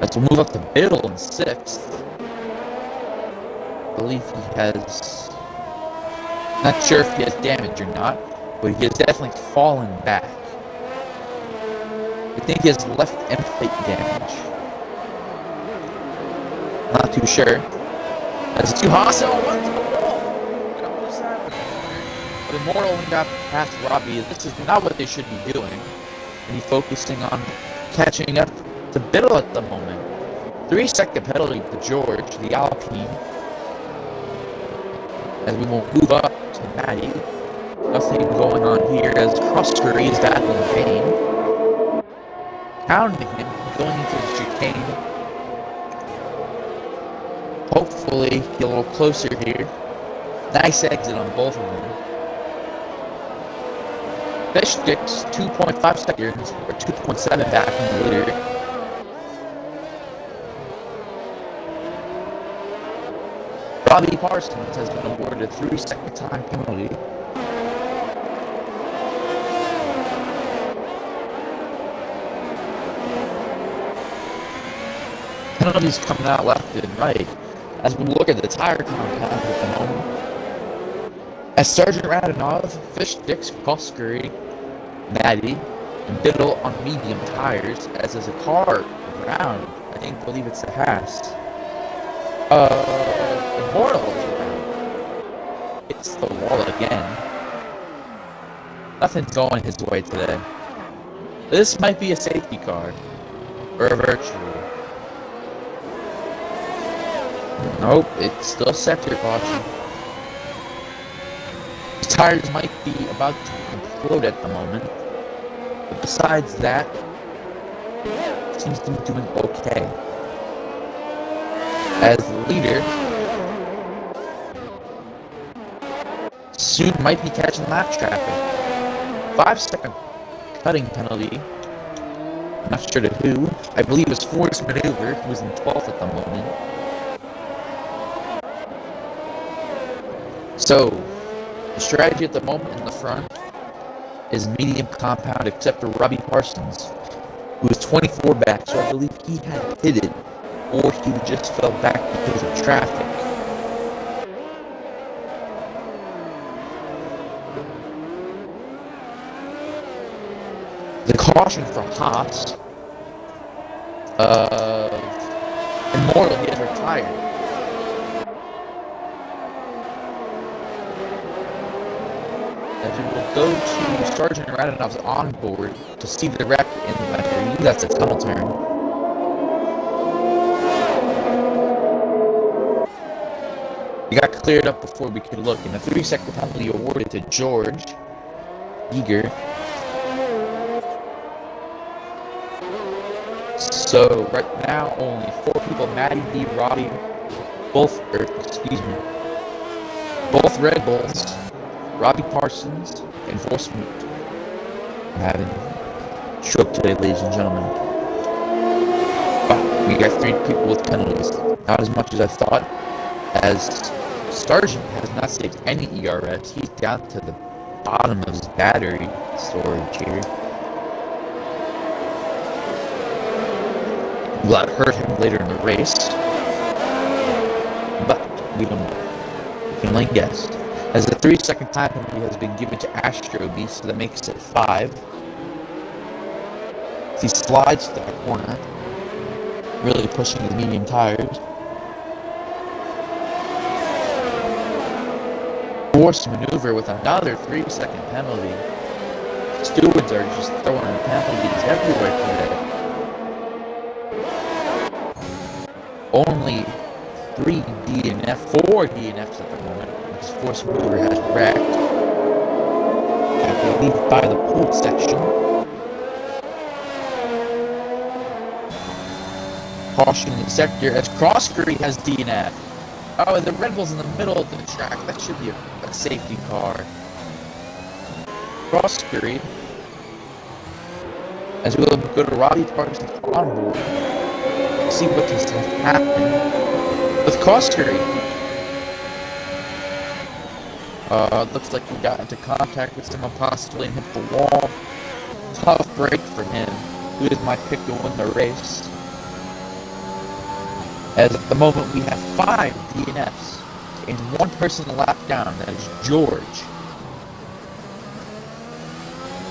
Let's move up to Biddle in 6th. I believe he has... Not sure if he has damage or not, but he has definitely fallen back. I think he has left end plate damage. Not too sure. As the two Haas went to the wall. But Immortal only got past Robbie. This is not what they should be doing. And he's focusing on catching up to Biddle at the moment. 3-second penalty to George, the Alpine. As we will move up to Matty. Nothing going on here as Croskery is battling Vane. Pounding him, going into the chicane. Hopefully, get a little closer here. Nice exit on both of them. Fish Sticks 2.5 seconds, or 2.7 back from the leader. Robbie Parsons has been awarded a 3-second time penalty. Penalties coming out left and right as we look at the tire compound at the moment. As Sergeant Radonov, Fish Dicks, Croskery, Matty, And ditto on medium tires, as there's a car around. I believe it's the Haas. Immortal is around. It's the wall again. Nothing's going his way today. This might be a safety car. Or a virtual. Nope, it's still sector caution. His tires might be about to implode at the moment. But besides that, seems to be doing okay. As the leader, soon might be catching lap traffic. 5-second cutting penalty. I'm not sure to who. I believe it's forced maneuver, who was in 12th at the moment. So, the strategy at the moment in the front is medium compound, except for Robbie Parsons, who was 24 back, so I believe he had pitted, or he just fell back because of traffic. The caution for Haas, Immortal, he has retired. As we will go to Sergeant Radonov's onboard to see the wreck, and I believe that's a tunnel turn. He got cleared up before we could look, and a 3-second penalty awarded to George Eager. So right now, only 4 people, Matty B, Robbie, both Red Bulls, Robbie Parsons, enforcement. I'm having a stroke today, ladies and gentlemen. But we got 3 people with penalties. Not as much as I thought, as Sargent has not saved any ERS. He's down to the bottom of his battery storage here. Will that hurt him later in the race? But we don't know. We can only guess. As the 3-second time penalty has been given to Astro Beast, so that makes it 5. He slides to that corner, really pushing his medium tires. Forced maneuver with another 3-second penalty. Stewards are just throwing penalties everywhere today. Only 4 DNFs at the moment, because forced maneuver has wrecked. I believe by the pool section. Caution in the sector as Crossbury has DNF. Oh, the Red Bull's in the middle of the track. That should be a safety car. Crossbury. As we'll go to Robbie Parsons onboard. See what has happened with Crossbury. Looks like he got into contact with someone possibly and hit the wall. Tough break for him. Who is my pick to win the race? As at the moment we have 5 DNFs and 1 person lap down, that is George.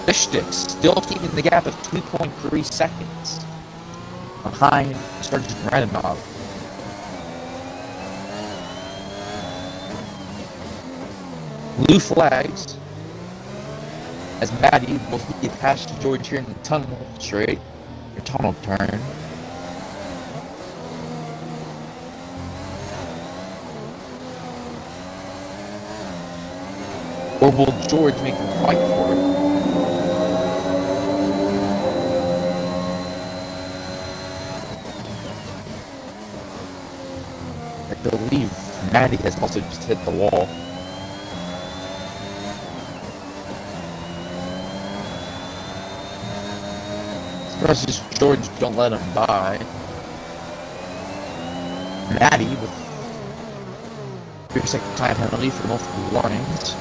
Fishsticks still keeping the gap of 2.3 seconds behind Sergeant Radonov. Blue flags as Maddie will get past George here in the tunnel straight, or tunnel turn. Or will George make a fight for it? I believe Maddie has also just hit the wall. Versus George, don't let him by. Maddie with 3-second time penalty for multiple warnings.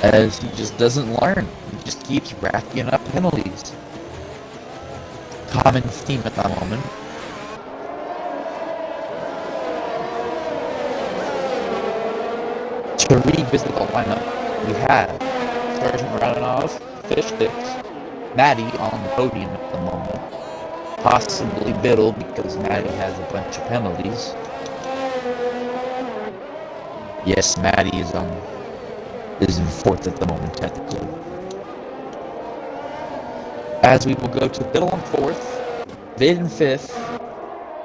As he just doesn't learn. He just keeps racking up penalties. Common theme at that moment. To revisit the lineup, we have Sergeant Radonov, Fishsticks, Maddie on the podium at the moment. Possibly Biddle because Maddie has a bunch of penalties. Yes, Maddie is in fourth at the moment, technically. As we will go to Biddle in fourth, Vid in fifth,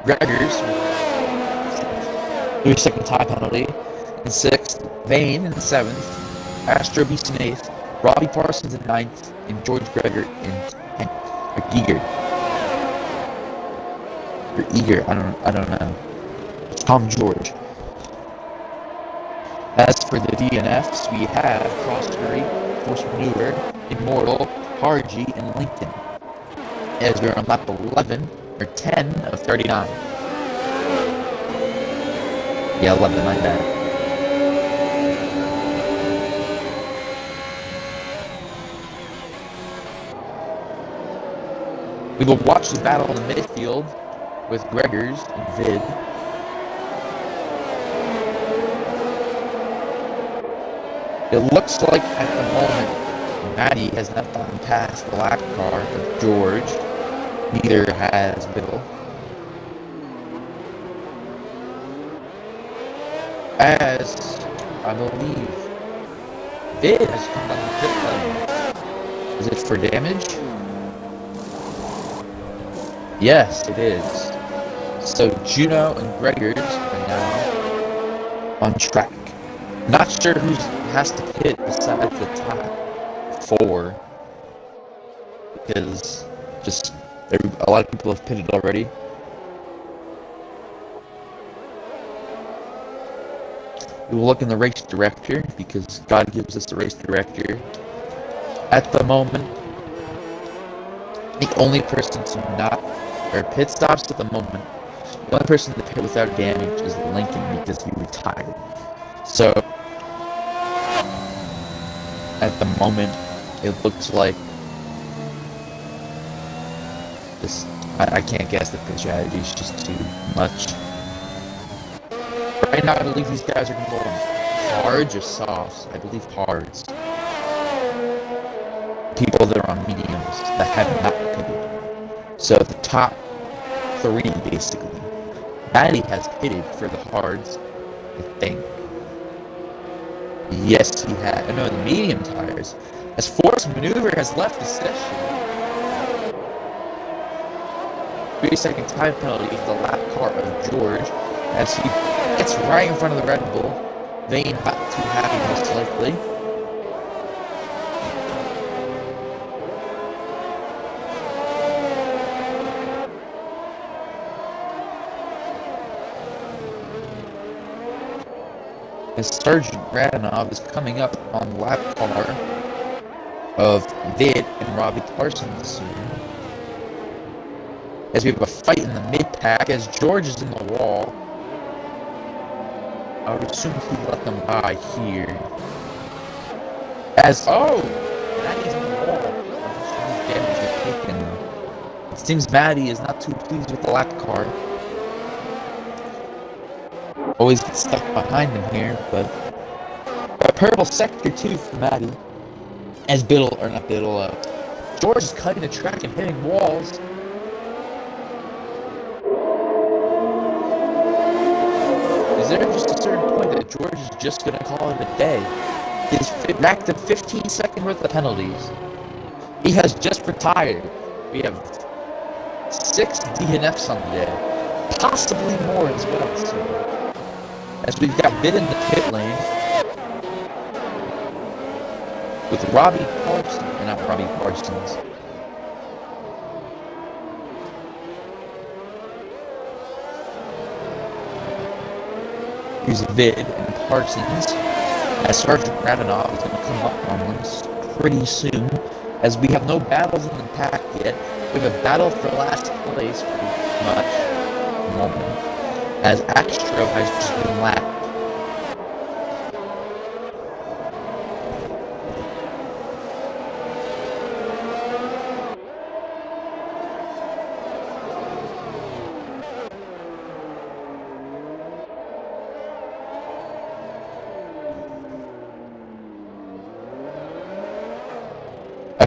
Gregors, 3-second tie penalty, in sixth, Vane in seventh, Astro Beast in eighth, Robbie Parsons in ninth, and George Greger in 10th. Or Giger. Or Eager, I don't know. Tom George. As for the DNFs, we have Cross Curry, Force Maneuver, Immortal, Harji, and Lincoln. As we're on lap 11, or 10 of 39. Yeah, 11, like that. We will watch the battle in the midfield with Gregors and Vid. It looks like at the moment Maddie has not gotten past the lap car of George. Neither has Biddle. As I believe Vid has come on the pit lane. Is it for damage? Yes, it is. So Juno and Gregors are now on track. Not sure who has to pit besides the top 4. Because just a lot of people have pitted already. We will look in the race director because God gives us the race director. At the moment, the only person to not, or pit stops at the moment, the only person to pit without damage is Lincoln because he retired. So, at the moment, it looks like this. I can't guess the pit strategy is just too much. Right now, I believe these guys are going hards or softs. I believe hards. People that are on mediums that have not pitted. So the top 3, basically. Maddie has pitted for the hards, I think. Yes, he had. No, the medium tires. As Force Maneuver has left the session. 3-second time penalty is the lap car of George as he gets right in front of the Red Bull. Vane not too happy, most likely. As Sergeant Radonov is coming up on the lap car of Vid and Robbie Parsons soon. As we have a fight in the mid-pack as George is in the wall. I would assume he let them by here. As, Maddie's in the wall. Damage is taken. It seems Maddie is not too pleased with the lap car. Always gets stuck behind him here, but a purple sector 2 for Maddie. As George is cutting the track and hitting walls. Is there just a certain point that George is just going to call it a day? He's racked up 15 seconds worth of penalties. He has just retired. We have 6 DNFs on the day. Possibly more as well. So, as we've got Vid in the pit lane with Robbie Parsons, not Robbie Parsons. Here's Vid and Parsons as Sergeant Radonov is going to come up on us pretty soon as we have no battles in the pack yet. We have a battle for last place pretty much at the moment as Astro has just been lapped.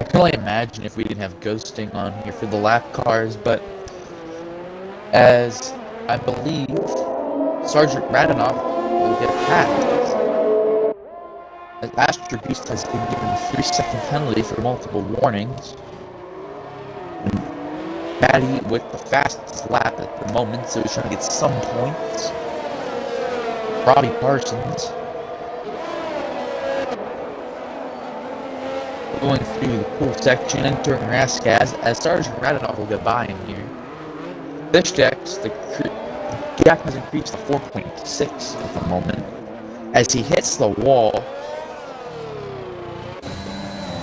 can only imagine if we didn't have ghosting on here for the lap cars, but as I believe Sergeant Radanoff will get a pass, as Astro Beast has been given a 3-second penalty for multiple warnings. And Maddie with the fastest lap at the moment, so he's trying to get some points. Robbie Parsons going through the pool section, entering Raskaz, as Sergeant Radanoff will get by him here. This decks, the gap has increased to 4.6 at the moment. As he hits the wall,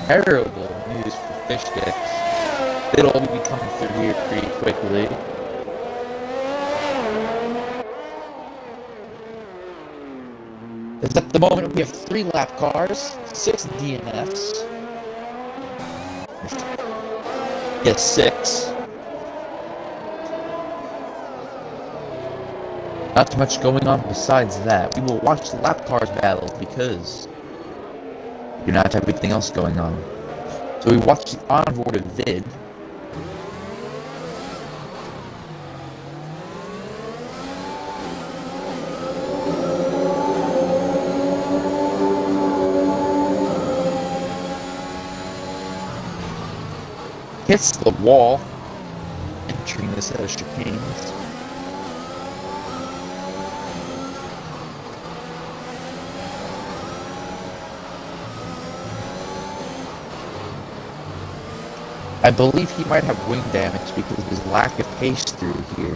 terrible news for Fish Sticks. It'll all be coming through here pretty quickly. As at the moment we have 3 lap cars, 6 DNFs. Yes, 6. Not too much going on besides that. We will watch the lap cars battle because we do not have anything else going on. So we watch the onboard vid. Hits the wall, entering the set of chicanes. I believe he might have wing damage because of his lack of pace through here.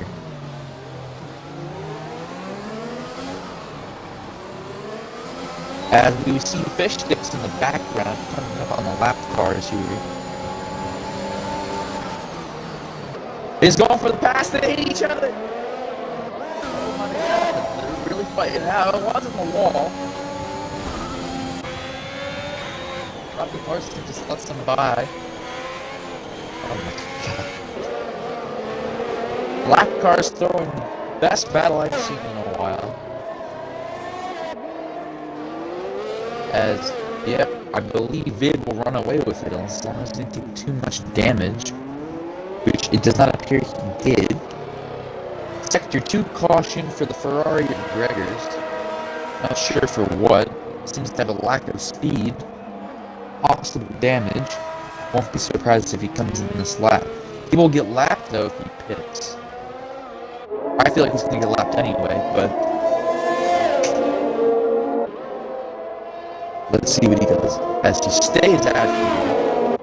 As we see Fish Sticks in the background coming up on the lap cars here. He's going for the pass, they hit each other! Oh my god, they're really fighting out. It wasn't the wall. Robbie Parsons just lets them by. Oh my god. Black cars throwing the best battle I've seen in a while. As, yep, I believe Vid will run away with it as long as he didn't take too much damage, which it does not appear he did. Sector 2 caution for the Ferrari and Gregors. Not sure for what. Seems to have a lack of speed. Possible damage. Won't be surprised if he comes in this lap. He will get lapped though if he pits. I feel like he's going to get lapped anyway, but let's see what he does. As he stays out here.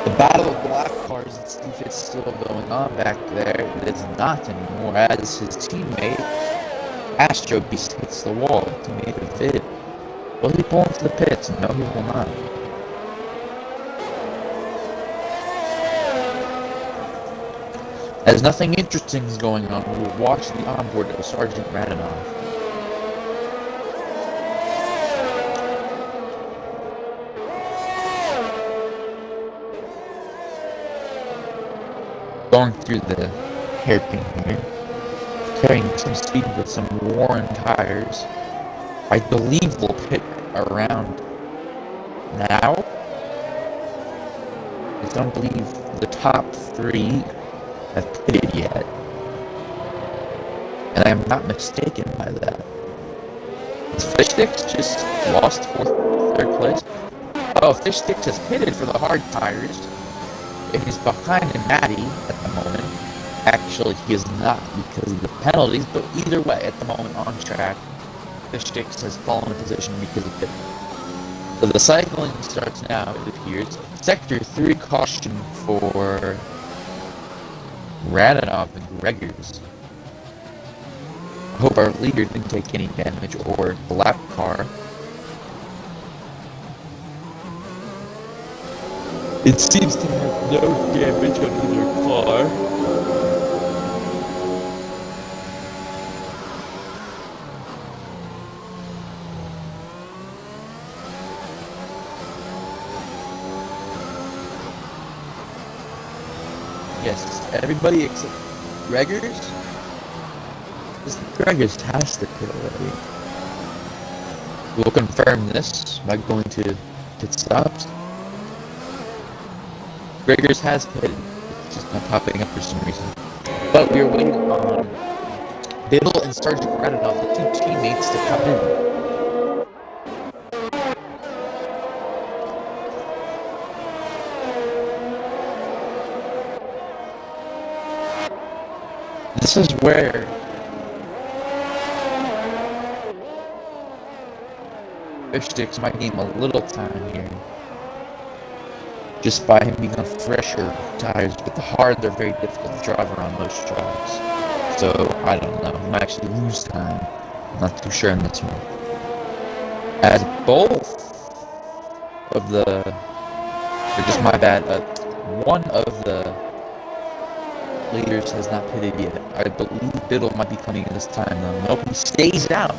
The battle of black cars, let's see if it's still going on back there. It is not anymore, as his teammate Astro Beast hits the wall. Teammate of Vid. Will he pull into the pits? No, he will not. As nothing interesting is going on, we will watch the onboard of Sergeant Radanoff. Going through the hairpin here, carrying some speed with some worn tires. I believe we'll pit around now. I don't believe the top 3 have pitted yet. And I am not mistaken by that. Fish Sticks just lost 3rd place. Oh, Fish Sticks has pitted for the hard tires. And he's behind Maddie at the moment. Actually, he is not because of the penalties, but either way, at the moment on track, Fish Sticks has fallen in position because of it. So the cycling starts now, it appears. Sector 3 caution for Radanoff and Gregors. I hope our leader didn't take any damage, or the lap car. It seems to have no damage on either car. Yes, everybody except Gregors? Gregors has to pit already. We'll confirm this by going to pit stops. Gregors has pitted. It's just not popping up for some reason. But we are waiting on Biddle and Sergeant Radinoff, the two teammates, to come in. This is where Fish Sticks might gain a little time here. Just by him being on fresher tires, but the hard, they're very difficult to drive around most tracks. So, I don't know. He might actually lose time. I'm not too sure in this one. As both of the, or just my bad, one of the leaders has not pitted yet. I believe Biddle might be coming in this time though. Nope, he stays out.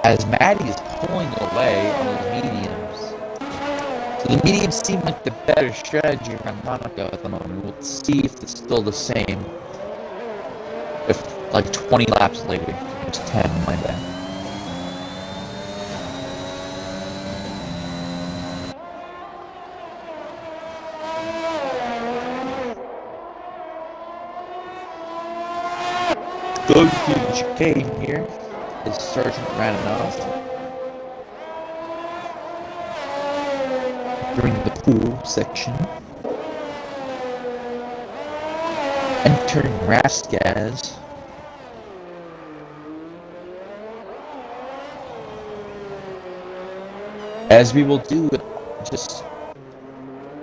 As Maddie is pulling away on his mediums. So the mediums seem like the better strategy around Monaco at the moment. We'll see if it's still the same. If like 20 laps later. It's 10, my bad. Going through the chicane here is Sergeant Radinoff. During the pool section. Entering Rascaz. As we will do just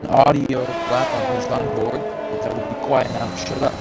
an audio lap on his onboard, but that will be quiet now. Shut up.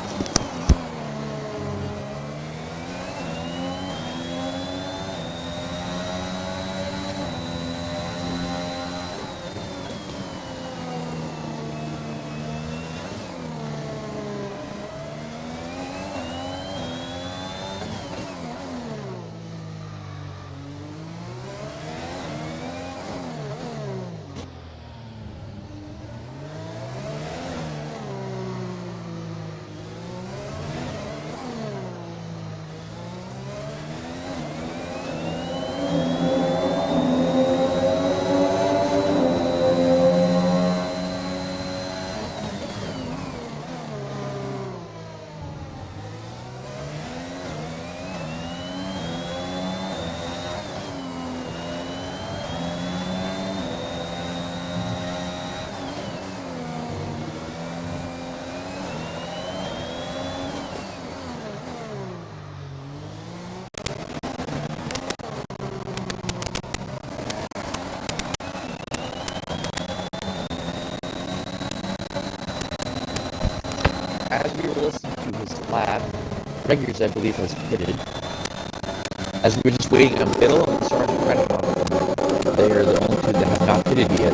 As we were listening to his lap, Regulars, I believe, has pitted. As we were just waiting on Biddle and Sergeant Radinoff, they are the only two that have not pitted yet.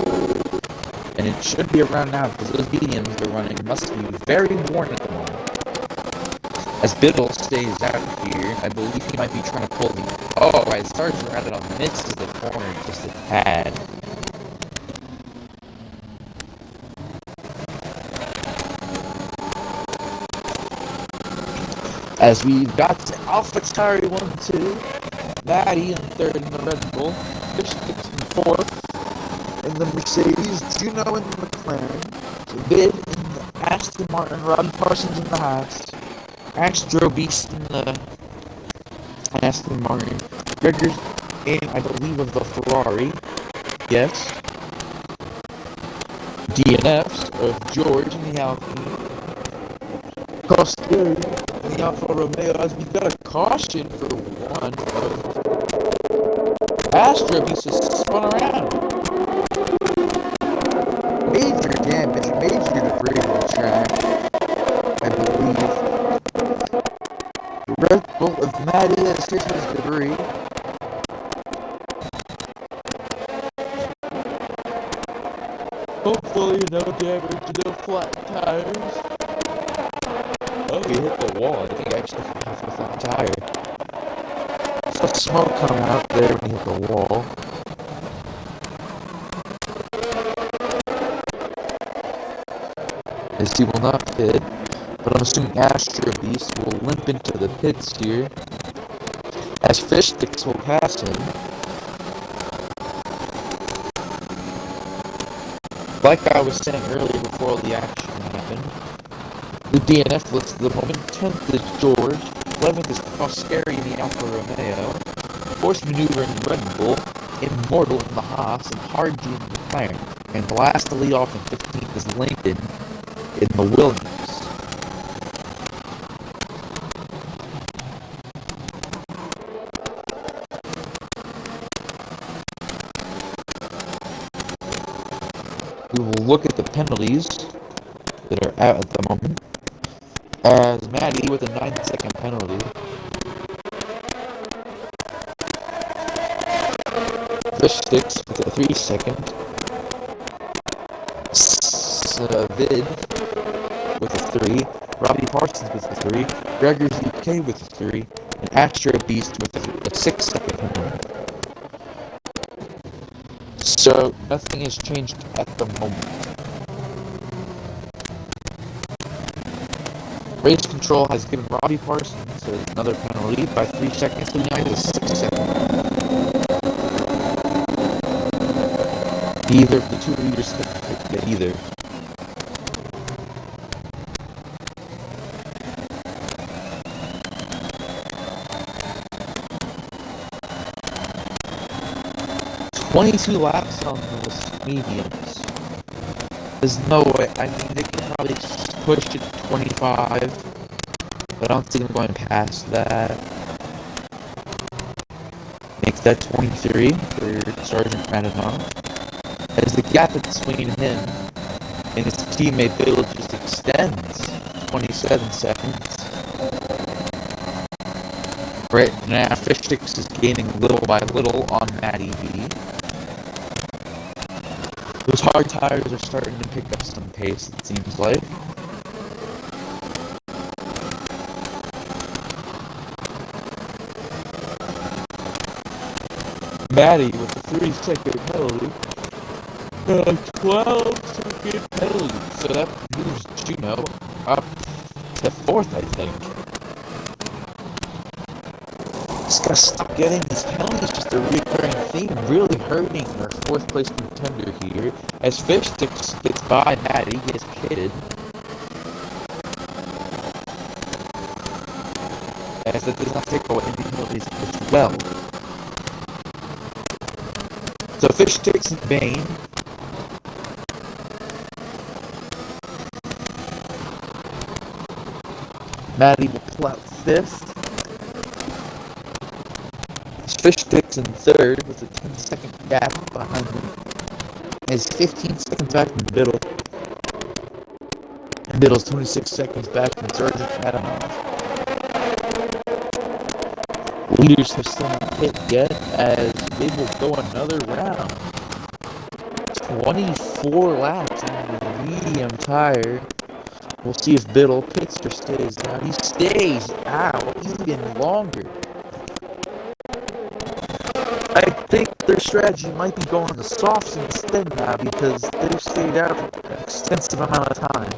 And it should be around now, because those mediums they're running must be very worn at the moment. As Biddle stays out here, I believe he might be trying to pull the... Oh, right, Sergeant Radinoff misses the corner just a tad. As we've got AlphaTauri 1-2, Maddie in third in the Red Bull, Fish Sticks in fourth in the Mercedes, Juno in the McLaren, Vid in the Aston Martin, Roddy Parsons in the Haas, Astro Beast in the Aston Martin, Gregors in, I believe, of the Ferrari, yes, DNFs of George in the Alpine, Costco in the Alfa Romeo, as we've got a caution for one of Astro Beast has spun around. Major damage, major debris on the track, I believe. The Red Bull of Maddie has hit his debris. Hopefully no damage, no flat tires. Oh, he hit the wall. I think I actually hit half a flat tire. Saw smoke come out there when he hit the wall. As he will not pit, but I'm assuming Astro Beast will limp into the pits here, as Fish Sticks will pass him. Like I was saying earlier before all the action happened, the DNF list at the moment, 10th is George, 11th is Foscari in the Alfa Romeo, Force Maneuver in Red Bull, Immortal in the Haas, and Hard G in the McLaren. And the last to lead off in 15th is Lincoln in the Williams. We will look at the penalties that are out at the moment. As Maddie with a 9-second penalty. Fish Sticks with a 3-second. Vid with a 3. Robbie Parsons with a 3. Gregor's UK with a 3. And Astro Beast with a 6-second penalty. So nothing has changed at the moment. Race Control has given Robbie Parsons another penalty by 3 seconds, leading on to 6 seconds. Neither of the two leaders have yet either. "22 laps on those mediums. There's no way. I mean, they can probably push it to 25, but I don't see them going past that. Make that 23 for Sergeant Radanoff. As the gap between him and his teammate Bill just extends 27 seconds. Right now, Fish Sticks is gaining little by little on Matty B. Those hard tires are starting to pick up some pace, it seems like. Matty with a 3-second penalty. 12-second penalty. So that moves Juno up to 4th, I think. Just gotta stop getting these penalties, just a recurring theme, really hurting our 4th place contender here. As Fish Sticks gets by Matty, he gets pitted. As that does not take away any penalties as well. So Fish Sticks and Bane. Matty will pull out 5th. Fish Sticks in 3rd with a 10-second gap behind him. Is 15 seconds back from Biddle. And Biddle's 26 seconds back from Sergeant Radanoff. Leaders have still not hit yet, as they will go another round. 24 laps on the medium tire. We'll see if Biddle pits or stays out. He stays out even longer. I think their strategy might be going to softs instead now, because they've stayed out for an extensive amount of time.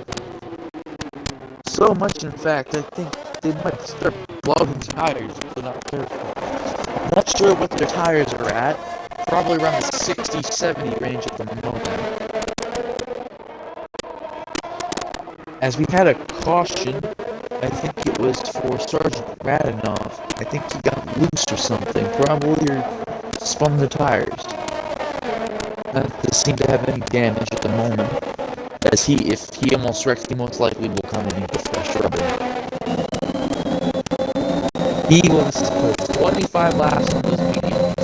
So much, in fact, I think they might start blowing tires if they're not careful. I'm not sure what their tires are at. Probably around the 60-70 range at the moment. As we had a caution, I think it was for Sergeant Radanoff. I think he got loose or something. Probably spun the tires. That doesn't seem to have any damage at the moment. As if he almost wrecks, he most likely will come in and get fresh rubber. He was put 25 laps on those mediums,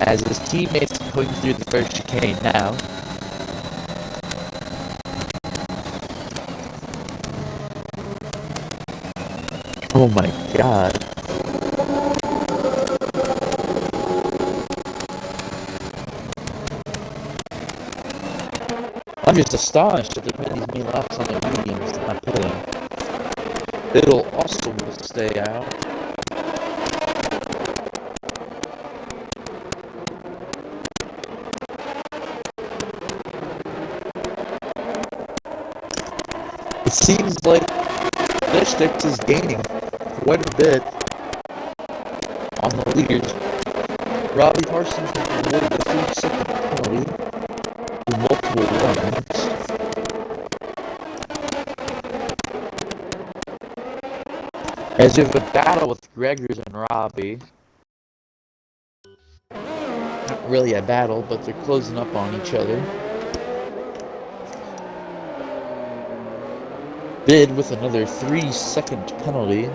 as his teammates are going through the first chicane now. Oh my god. I'm just astonished that they've made these many laps on their mediums and not pitting. It'll also will stay out. It seems like Fish Sticks is gaining quite a bit on the leaders. Robbie Parsons has awarded the 3-second penalty. We will multiple ones. As we have a battle with Gregors and Robbie. Not really a battle, but they're closing up on each other. Bid with another 3-second penalty.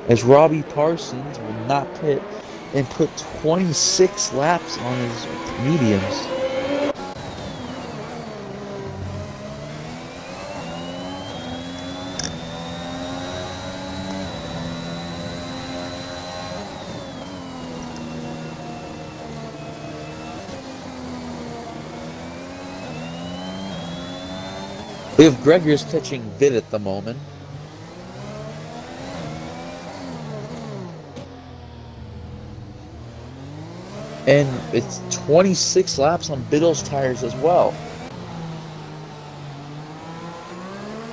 As Robbie Parsons will not pit and put 26 laps on his mediums. We have Gregors catching Vid at the moment. And it's 26 laps on Biddle's tires as well.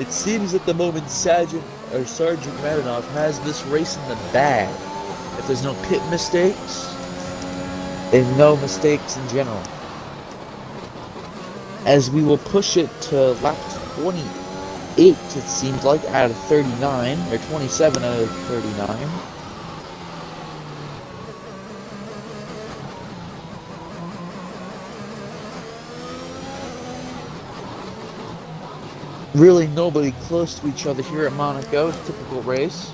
It seems at the moment Sergeant Radonov has this race in the bag. If there's no pit mistakes, and no mistakes in general. As we will push it to lap 28, it seems like, out of 39, or 27 out of 39. Really nobody close to each other here at Monaco, typical race.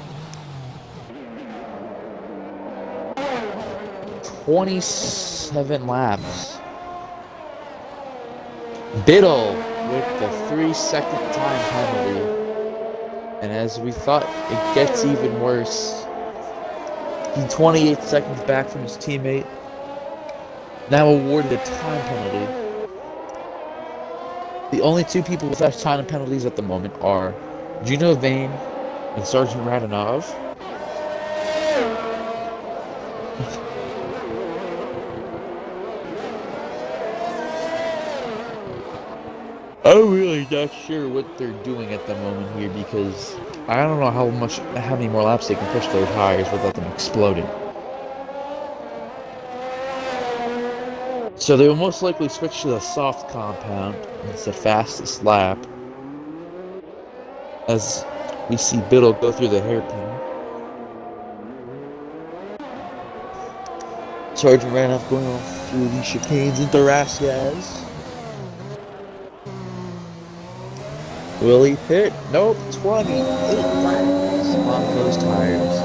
27 laps. Biddle with the 3-second time penalty. And as we thought, it gets even worse. He's 28 seconds back from his teammate. Now awarded a time penalty. The only two people without time penalties at the moment are Gino Vane and Sergeant Radonov. I'm really not sure what they're doing at the moment here because I don't know how many more laps they can push their tires without them exploding. So they will most likely switch to the soft compound. It's the fastest lap. As we see Biddle go through the hairpin. Sergeant Radonov going off through these chicanes into Rascaz. Will he pit? Nope, 28 laps on those tires.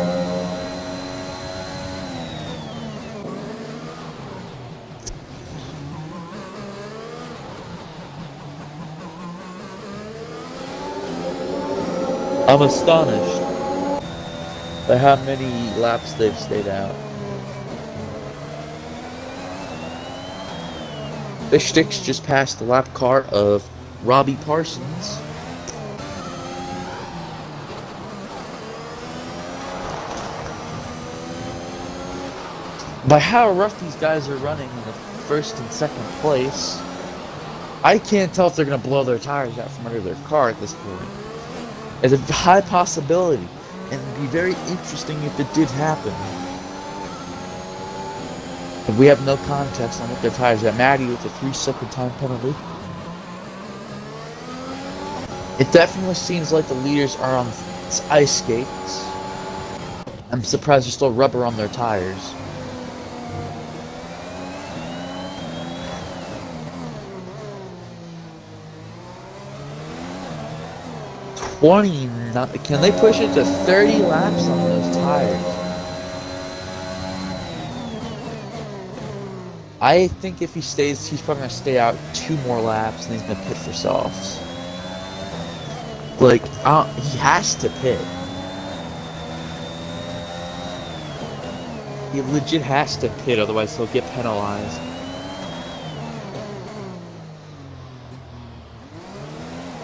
I'm astonished by how many laps they've stayed out. Fish Sticks just passed the lap car of Robbie Parsons. By how rough these guys are running in the first and second place, I can't tell if they're going to blow their tires out from under their car at this point. It's a high possibility, and it would be very interesting if it did happen. But we have no context on what their tires are. Maddie with a 3-second time penalty. It definitely seems like the leaders are on ice skates. I'm surprised there's still rubber on their tires. Can they push it to 30 laps on those tires? I think if he stays, he's probably going to stay out 2 more laps and he's going to pit for softs. Like, he has to pit. He legit has to pit, otherwise he'll get penalized.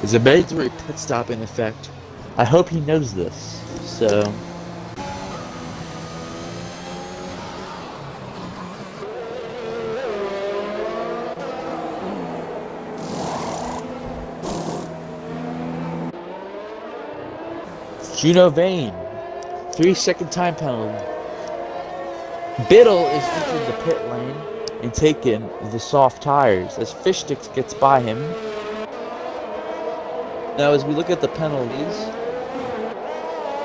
There's a mandatory pit stop in effect. I hope he knows this. So Gino Vane, 3-second time penalty. Biddle is entered the pit lane, and taken the soft tires as Fish Sticks gets by him. Now, as we look at the penalties,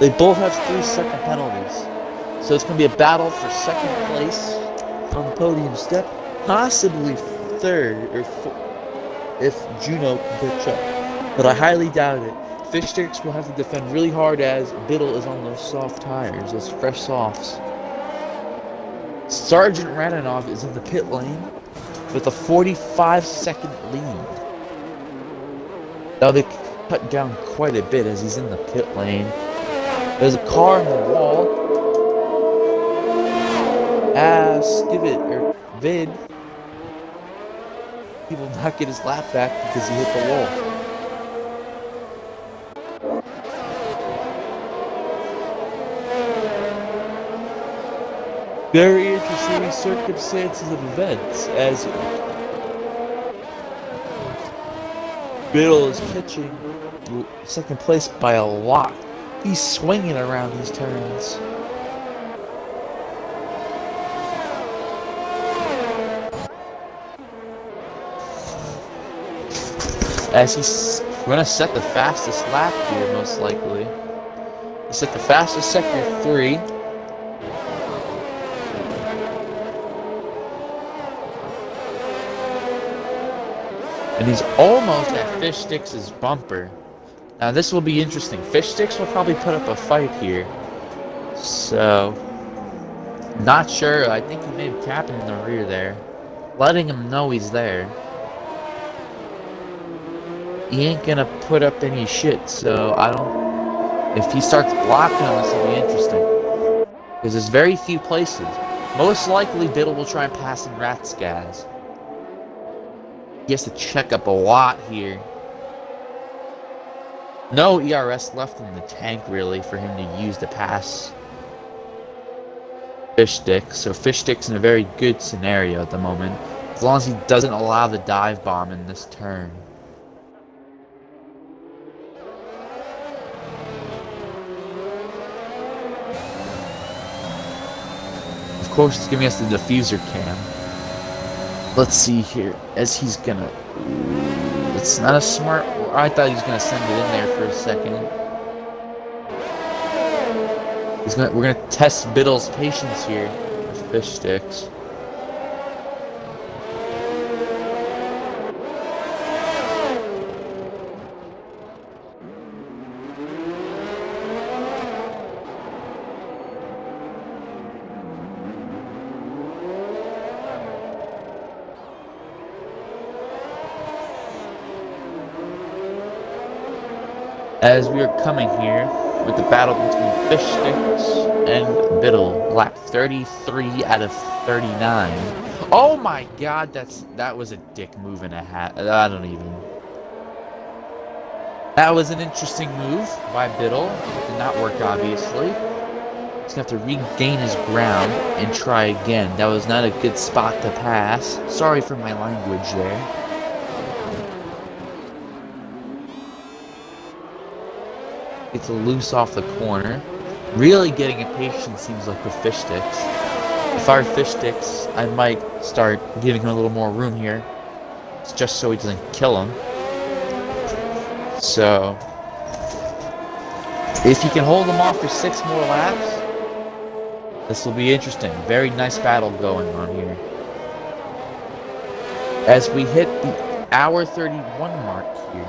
they both have 3-second penalties. So it's going to be a battle for second place on the podium step, possibly third or fourth if Juno can catch up. But I highly doubt it. Fish Sticks will have to defend really hard as Biddle is on those soft tires, those fresh softs. Sergeant Radonov is in the pit lane with a 45-second lead. Now they cut down quite a bit as he's in the pit lane. There's a car on the wall. Vid, he will not get his lap back because he hit the wall. Very interesting circumstances of events as Biddle is catching second place by a lot. He's swinging around these turns. As he's going to set the fastest lap here, most likely. He set the fastest sector 3. And he's almost at Fish Sticks' bumper. Now this will be interesting. Fish Sticks will probably put up a fight here. So, not sure. I think he may have tapped him in the rear there, letting him know he's there. He ain't gonna put up any shit, so I don't... If he starts blocking him, this will be interesting. Because there's very few places. Most likely, Biddle will try and pass in Ratsgaz. He has to check up a lot here. No ERS left in the tank, really, for him to use to pass Fish Sticks. So Fish Sticks in a very good scenario at the moment. As long as he doesn't allow the dive bomb in this turn. Of course, it's giving us the diffuser cam. Let's see here, as he's gonna... It's not a smart... I thought he was gonna send it in there for a second. We're gonna test Biddle's patience here with Fish Sticks. As we are coming here with the battle between Fish Sticks and Biddle, lap 33 out of 39. Oh my god, that was a dick move and a hat. I don't even... That was an interesting move by Biddle. Did not work, obviously. He's gonna have to regain his ground and try again. That was not a good spot to pass. Sorry for my language there. Gets loose off the corner. Really getting impatient, seems like, with Fish Sticks. If I were Fish Sticks, I might start giving him a little more room here. It's just so he doesn't kill him. So, if he can hold him off for 6 more laps, this will be interesting. Very nice battle going on here. As we hit the hour 31 mark here.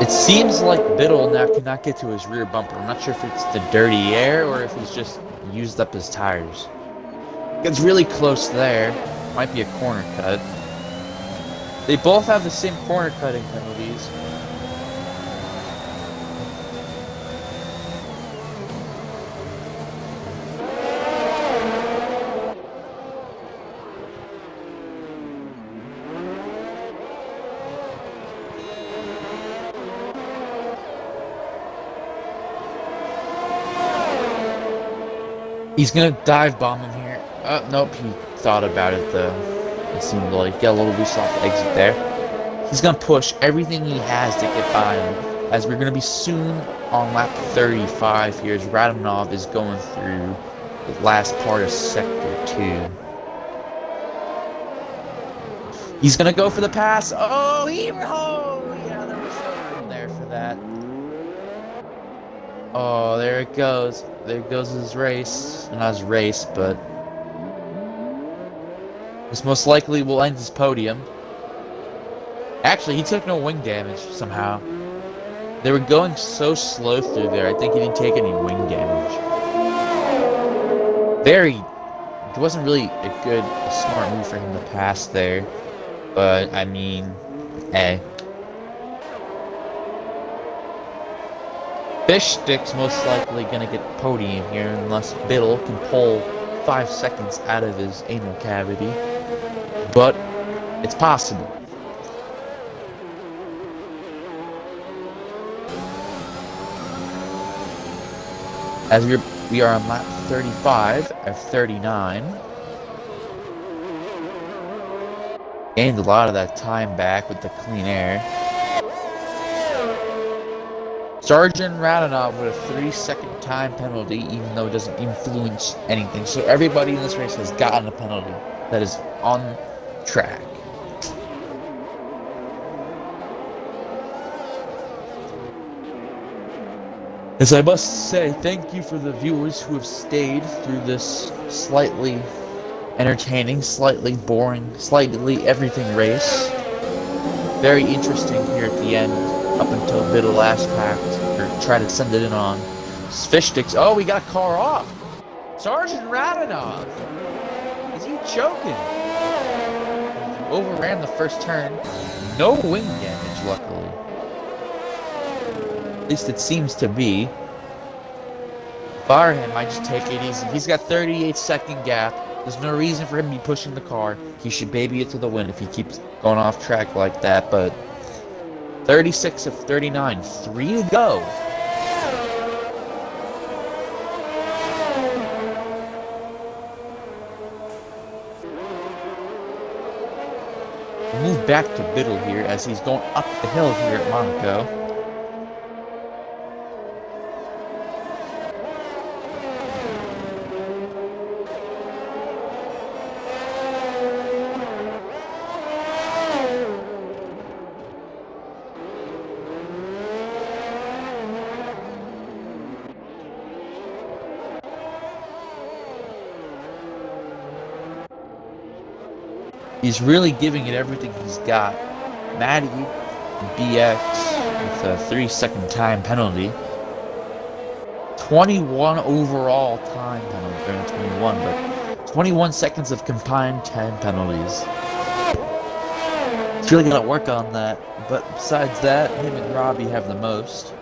It seems like Biddle now cannot get to his rear bumper. I'm not sure if it's the dirty air or if he's just used up his tires. It's really close there. Might be a corner cut. They both have the same corner cutting penalties. He's gonna dive bomb him here. Nope, he thought about it though. It seemed like he got a little loose off the exit there. He's gonna push everything he has to get by him, as we're gonna be soon on lap 35 here as Radanov is going through the last part of sector 2. He's gonna go for the pass. Oh, yeah, there was no room there for that. Oh, there it goes. There goes his race. Not his race, but this most likely will end his podium. Actually, he took no wing damage somehow. They were going so slow through there, I think he didn't take any wing damage. It wasn't really a smart move for him to pass there. But, I mean, hey. Fish Stick's most likely gonna get podium here unless Biddle can pull 5 seconds out of his anal cavity. But it's possible. As we are on lap 35 of 39. Gained a lot of that time back with the clean air. Sergeant Radanov with a 3-second time penalty, even though it doesn't influence anything. So everybody in this race has gotten a penalty that is on track. As I must say, thank you for the viewers who have stayed through this slightly entertaining, slightly boring, slightly everything race. Very interesting here at the end, up until Biddle last packed, or tried to send it in on Fish Sticks. Oh, we got a car off! Sergeant Radanov! Is he choking? Overran the first turn. No wing damage, luckily. At least it seems to be. Fire him, I just take it easy. He's got 38-second gap. There's no reason for him to be pushing the car. He should baby it to the win if he keeps going off track like that, but 36 of 39, 3 to go. We'll move back to Biddle here as he's going up the hill here at Monaco. He's really giving it everything he's got. Matty, BX, with a 3-second time penalty. 21 overall time penalty, or 21, but 21 seconds of combined time penalties. He's really got to work on that, but besides that, him and Robbie have the most.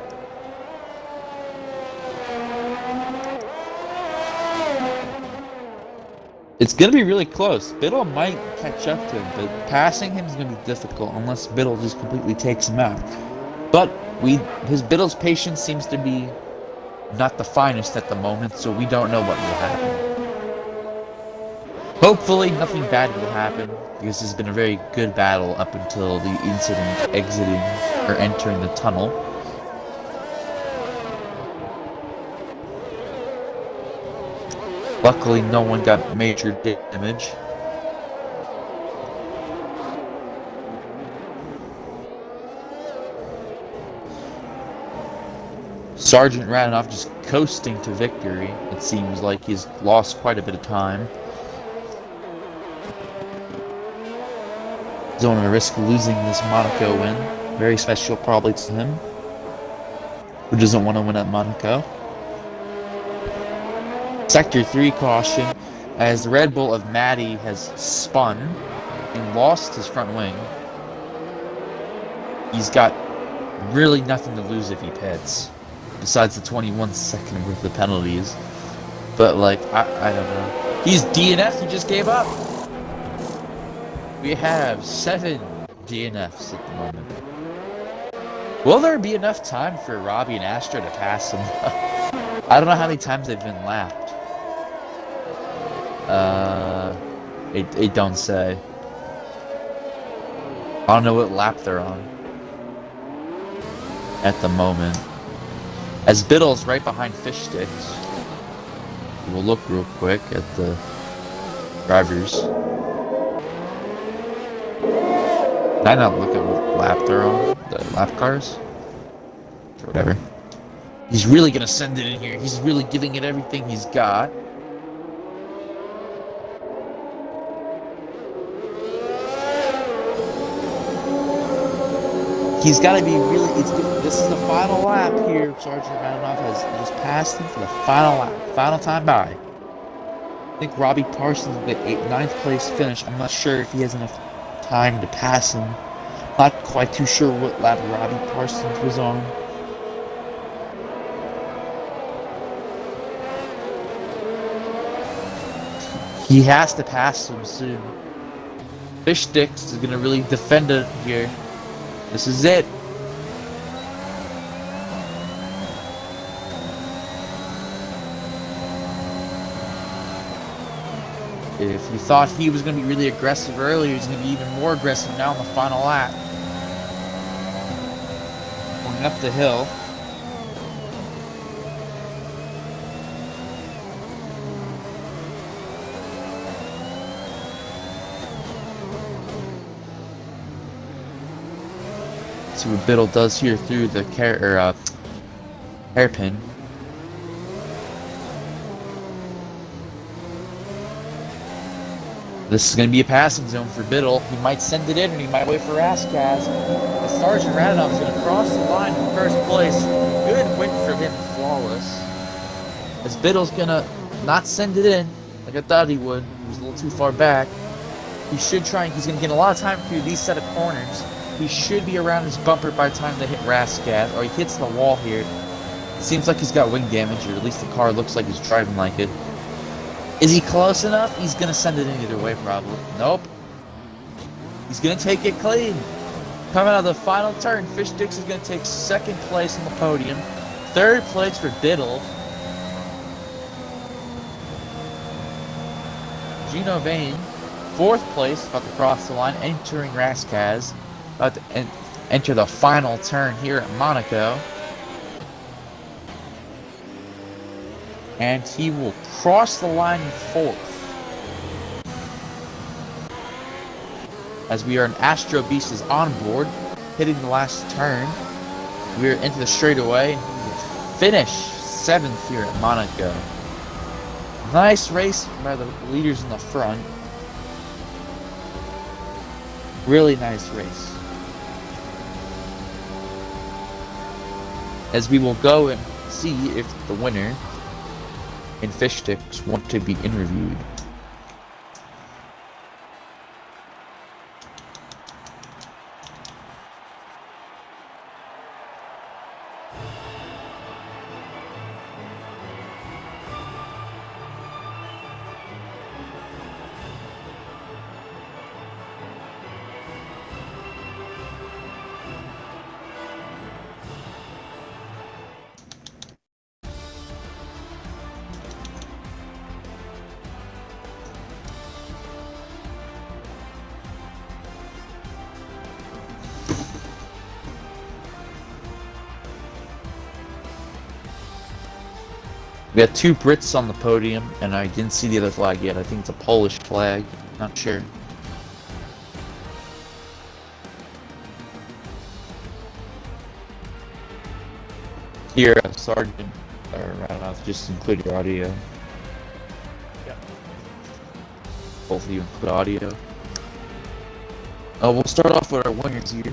It's going to be really close. Biddle might catch up to him, but passing him is going to be difficult unless Biddle just completely takes him out. But Biddle's patience seems to be not the finest at the moment, so we don't know what will happen. Hopefully nothing bad will happen, because this has been a very good battle up until the incident exiting or entering the tunnel. Luckily, no one got major damage. Sergeant Radanov just coasting to victory. It seems like he's lost quite a bit of time. Don't want to risk losing this Monaco win. Very special probably to him, who doesn't want to win at Monaco. Sector 3 caution, as the Red Bull of Matty has spun and lost his front wing. He's got really nothing to lose if he pits, besides the 21 second worth of penalties. But like, I don't know. He's DNF, he just gave up. We have 7 DNFs at the moment. Will there be enough time for Robbie and Astro to pass him? I don't know how many times they've been lapped. It don't say. I don't know what lap they're on at the moment. As Biddle's right behind Fish Sticks. We'll look real quick at the drivers. Did I not look at what lap they're on? The lap cars? Or whatever. He's really gonna send it in here. He's really giving it everything he's got. He's got to be really. This is the final lap here. Sergeant Radanoff has just passed him for the final lap, final time by. I think Robbie Parsons with a 9th place finish. I'm not sure if he has enough time to pass him. Not quite too sure what lap Robbie Parsons was on. He has to pass him soon. Fish Sticks is going to really defend it here. This is it. If you thought he was going to be really aggressive earlier, he's going to be even more aggressive now in the final lap. Going up the hill. See what Biddle does here through the hairpin. This is going to be a passing zone for Biddle. He might send it in, and he might wait for Raskaz. Sergeant Radanoff is going to cross the line in first place. Good win for him, flawless. As Biddle's going to not send it in, like I thought he would. He was a little too far back. He should try. He's going to get a lot of time through these set of corners. He should be around his bumper by the time they hit Raskaz, or he hits the wall here. It seems like he's got wing damage, or at least the car looks like he's driving like it. Is he close enough? He's going to send it in either way, probably. Nope. He's going to take it clean. Coming out of the final turn, Fish Sticks is going to take 2nd place on the podium. 3rd place for Biddle. Gino Vane, 4th place, about to cross the line, entering Raskaz. About to enter the final turn here at Monaco. And he will cross the line 4th. As we are in Astro Beast is on board, hitting the last turn. We are into the straightaway, and he will finish 7th here at Monaco. Nice race by the leaders in the front. Really nice race. As we will go and see if the winner and Fish Sticks want to be interviewed. We got 2 Brits on the podium, and I didn't see the other flag yet. I think it's a Polish flag. Not sure. Here, Sergeant, or I'll just include your audio. Yep. Both of you include audio. We'll start off with our winners here.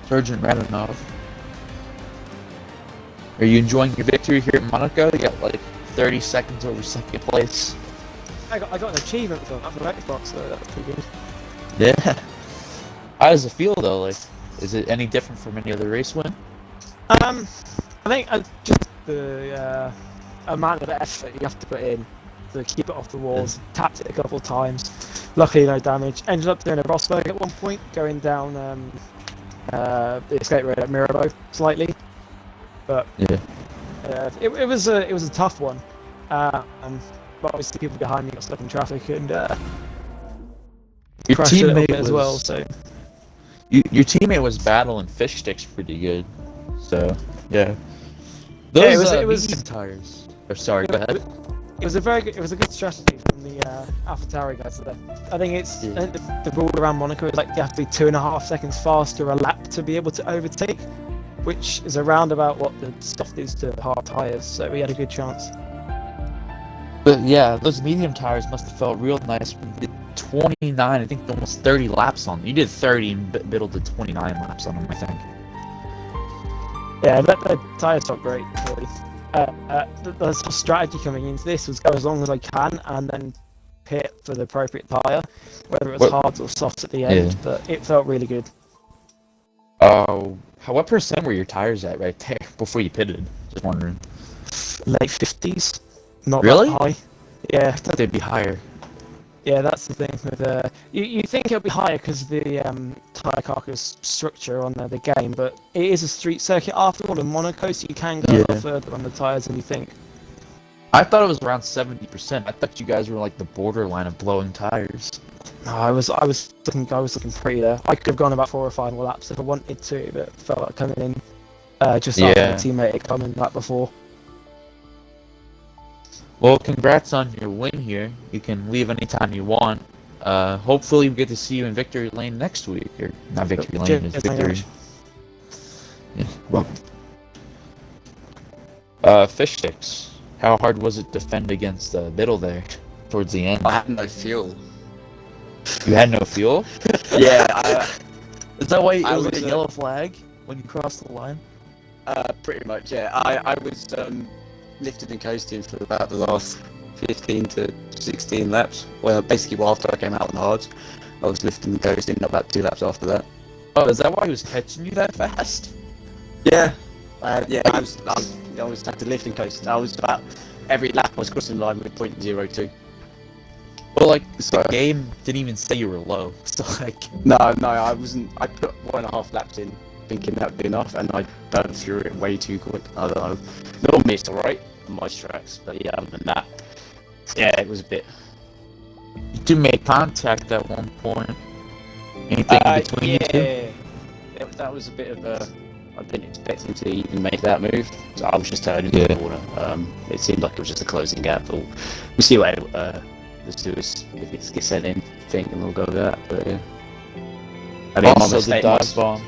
Sergeant Radanoff. Are you enjoying your victory here at Monaco? You got like 30 seconds over 2nd place. I got an achievement for that for Xbox, so that was pretty good. Yeah. How does it feel though? Like, is it any different from any other race win? I think just the amount of effort you have to put in to keep it off the walls. Tapped it a couple of times. Luckily, no damage. Ended up doing a Rosberg at one point, going down the escape road at Mirabeau slightly. But yeah, it was a tough one. but obviously people behind me got stuck in traffic and Your crashed a little teammate bit was as well. So your teammate was battling fish sticks pretty good. So yeah, Yeah, those it was medium tires. Oh, sorry, go ahead. It was a good strategy from the AlphaTauri guys today. I think it's Yeah. I think the rule around Monaco is like you have to be 2.5 seconds faster a lap to be able to overtake, which is around about what the soft is to hard tires. So we had a good chance. But yeah, those medium tires must have felt real nice when you did 29, I think almost 30 laps on them. You did 30 and Biddle did 29 laps on them, I think. Yeah, the tires felt great. Really. The strategy coming into this was go as long as I can and then pit for the appropriate tire, whether it was hard or soft at the end. Yeah. But it felt really good. What percent were your tires at right there before you pitted? Just wondering. Late 50s, not Really? that high. Yeah, I thought they'd be higher. yeah, that's the thing with you think it'll be higher because of the tire carcass structure on the game, but it is a street circuit after all in Monaco, so you can go a lot further on the tires than you think. I thought it was around 70%. I thought you guys were like the borderline of blowing tires. No, I was looking pretty there. I could have gone about 4 or 5 more laps if I wanted to, but felt like coming in just after my teammate had come in lap before. Well, congrats on your win here. You can leave anytime you want. Hopefully we get to see you in Victory Lane next week. Or not Victory Lane, it's Victory. Yeah, well. Fish sticks. How hard was it to defend against Biddle there towards the end? I had no fuel. You had no fuel? Yeah, Is that why it I was like was, a yellow flag when you crossed the line? pretty much, yeah. I was lifted and coasting for about the last 15 to 16 laps. Well, basically, after I came out on the hards, I was lifting and coasting about 2 laps after that. Oh, is that why he was catching you that fast? Yeah, yeah. I was had to lift and coast. I was about every lap I was crossing the line with 0.02. Well, like the game didn't even say you were low. So like. No, I wasn't. I put 1.5 laps in, thinking that would be enough, and I burned through it way too quick. I don't know. Normally it's alright on my tracks, but yeah, other than that, yeah, it was a bit. You two made contact at one point. Anything between you two? Yeah, that was a bit of a. I didn't expect him to even make that move. So I was just turning the corner. It seemed like it was just a closing gap. But we'll see what let's do is if it gets sent in, I think, and we'll go with that. But yeah. I mean, Also, the dive bomb.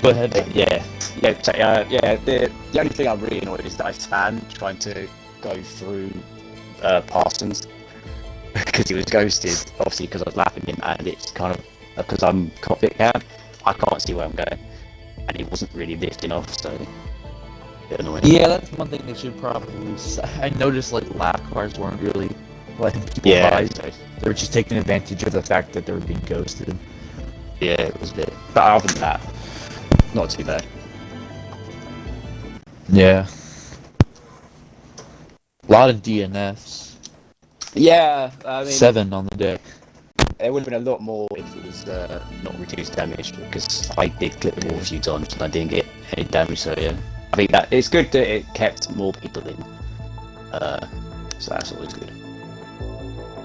Go ahead. Yeah. The only thing I'm really annoyed is that I stand trying to go through Parsons because he was ghosted. Obviously, because I was lapping him, and it's kind of because I'm cockpit cam, I can't see where I'm going, and he wasn't really lifting off, so a bit annoying. Yeah, that's one thing they should probably. I noticed like lap cars weren't really letting people by. They were just taking advantage of the fact that they were being ghosted. Yeah, it was a bit. But other than that, not too bad. Yeah. A lot of DNFs. Yeah, I mean, 7 on the deck. It would have been a lot more if it was not reduced damage, because I did clip the wall a few times and I didn't get any damage. So yeah, I think that it's good that it kept more people in. So that's always good.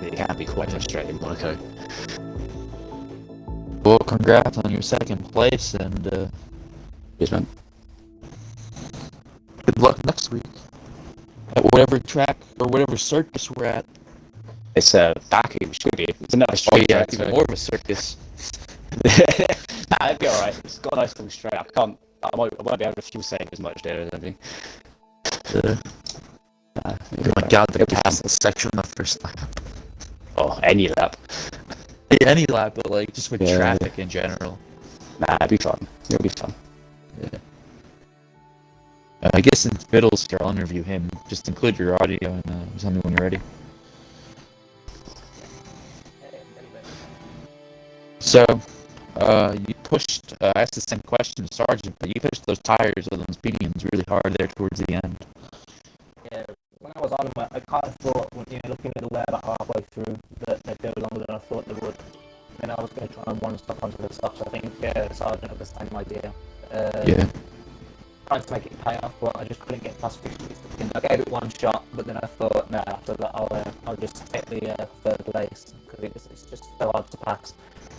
It can be quite frustrating in Monaco. Well, congrats on your 2nd place, and Yes, man. good luck next week at whatever track or whatever circus we're at. It's Baku, which should be. It's a nice straight track. It's even more of a circus. Nah, it'd be alright. It's got a nice long straight. I won't be able to fuel save as much there, I don't think. Oh my god, the castle section on the first lap. Oh, any lap. Yeah, any lap, but like just with traffic in general. Nah, it'd be fun. It'll be fun. Yeah. I guess since Biddle's here, I'll interview him. Just include your audio and tell me when you're ready. So, you pushed, I asked the same question to Sargent, but you pushed those tires or those mediums really hard there towards the end. Yeah, when I was on them, I kind of thought, looking at the way about halfway through, that they'd go longer than I thought they would. And I was going to try and one stop onto the stops. I think Sargent had the same idea. Yeah. Tried to make it pay off, but I just couldn't get past 50. I gave it one shot, but then I thought, nah, after that I'll just take the third place because it's just so hard to pass.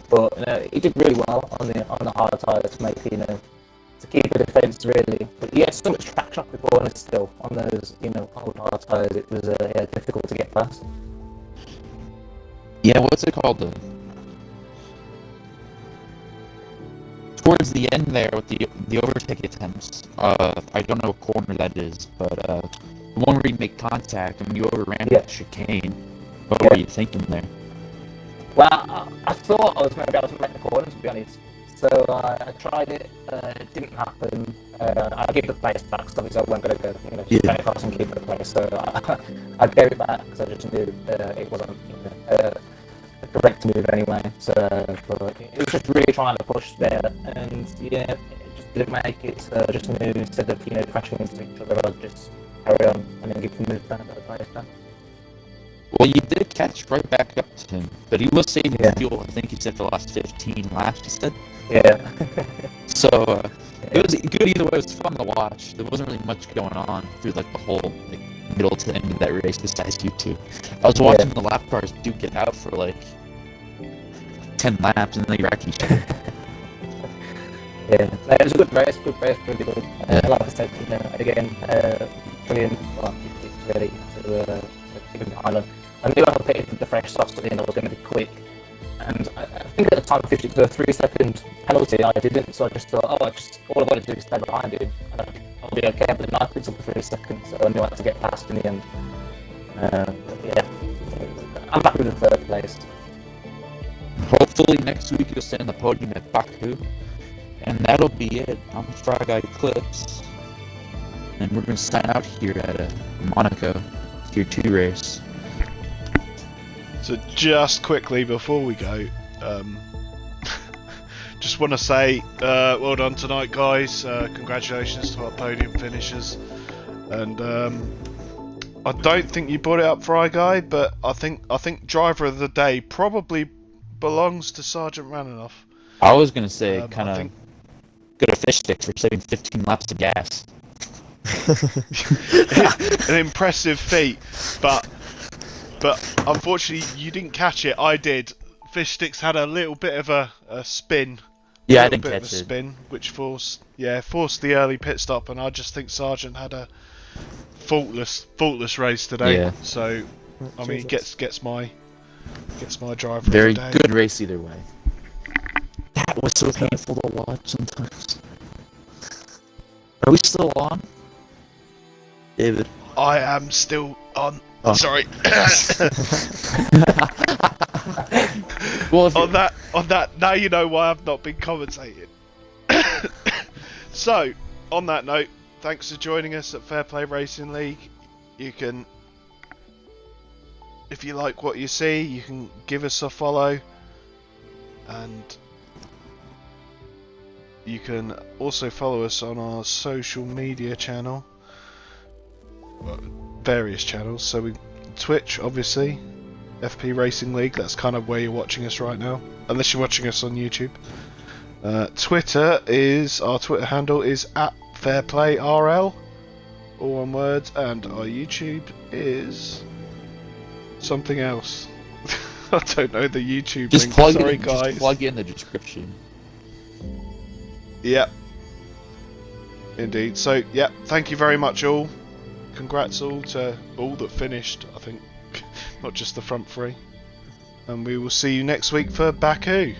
But he did really well on the hard tyres to make to keep a defence really. But he had so much traction off the corner still on those old hard tyres. It was difficult to get past. Yeah, what's it called? Towards the end there with the overtake attempts, I don't know what corner that is, but the one where you make contact and you overran the chicane. What were you thinking there? Well, I thought I was going to be able to make the corner, to be honest. So I tried it. It didn't happen. I gave the place back because obviously I wasn't going to go, turn across and keep the place. So I gave it back because I just knew it wasn't a correct move anyway. So but it was just really trying to push there, and yeah, it just didn't make it. So I just knew instead of crashing into each other, I'd just carry on and then give the move back to the place back. Well, you did catch right back up to him, but he was saving fuel. I think he said for the last 15 laps, he said. Yeah. So, it was good either way. It was fun to watch. There wasn't really much going on through, the whole, middle to end of that race besides you two. I was watching the lap cars duke it out for, 10 laps, and then they wrecked each other. Yeah, it was a good race, really good. Like I said, again, brilliant. Well, it's ready to keep him behind them. I knew if I pitted the fresh softs at the end, I was going to be quick. And I think at the time, 50 to a 3-second penalty, I didn't. So I just thought, all I've got to do is stay behind him. I'll be okay. But then I picked up for 3 seconds, so I knew I had to get past in the end. I'm happy with the third place. Hopefully next week you'll stay on the podium at Baku. And that'll be it. I'm Fry Guy Clips. And we're going to sign out here at Monaco, Tier 2 race. So just quickly before we go, just want to say well done tonight, guys. Congratulations to our podium finishers. And I don't think you brought it up, Fry Guy, but I think driver of the day probably belongs to Sergeant Rananoff. I was going to say kind of good at fish sticks for saving 15 laps of gas. An impressive feat, but unfortunately you didn't catch it. I did. Fish sticks had a little bit of a spin. Yeah, I didn't catch it. Spin, which forced the early pit stop, and I just think Sargent had a faultless race today. Yeah. So I mean, gets my driver. Very of the day. Good race either way. That was so painful to watch sometimes. Are we still on, David? I am still on. Oh. Sorry. Well, on that, now you know why I've not been commentating. So, on that note, thanks for joining us at Fair Play Racing League. You can, if you like what you see, you can give us a follow, and you can also follow us on our social media channel. Various channels, so Twitch, obviously, FP Racing League, that's kind of where you're watching us right now, unless you're watching us on YouTube. Twitter our Twitter handle is @FairPlayRL, all one word, and our YouTube is something else. I don't know the YouTube link, sorry guys. Just plug in the description. Yep. Indeed, so yeah, thank you very much all. Congrats all to all that finished, I think, not just the front three. And we will see you next week for Baku.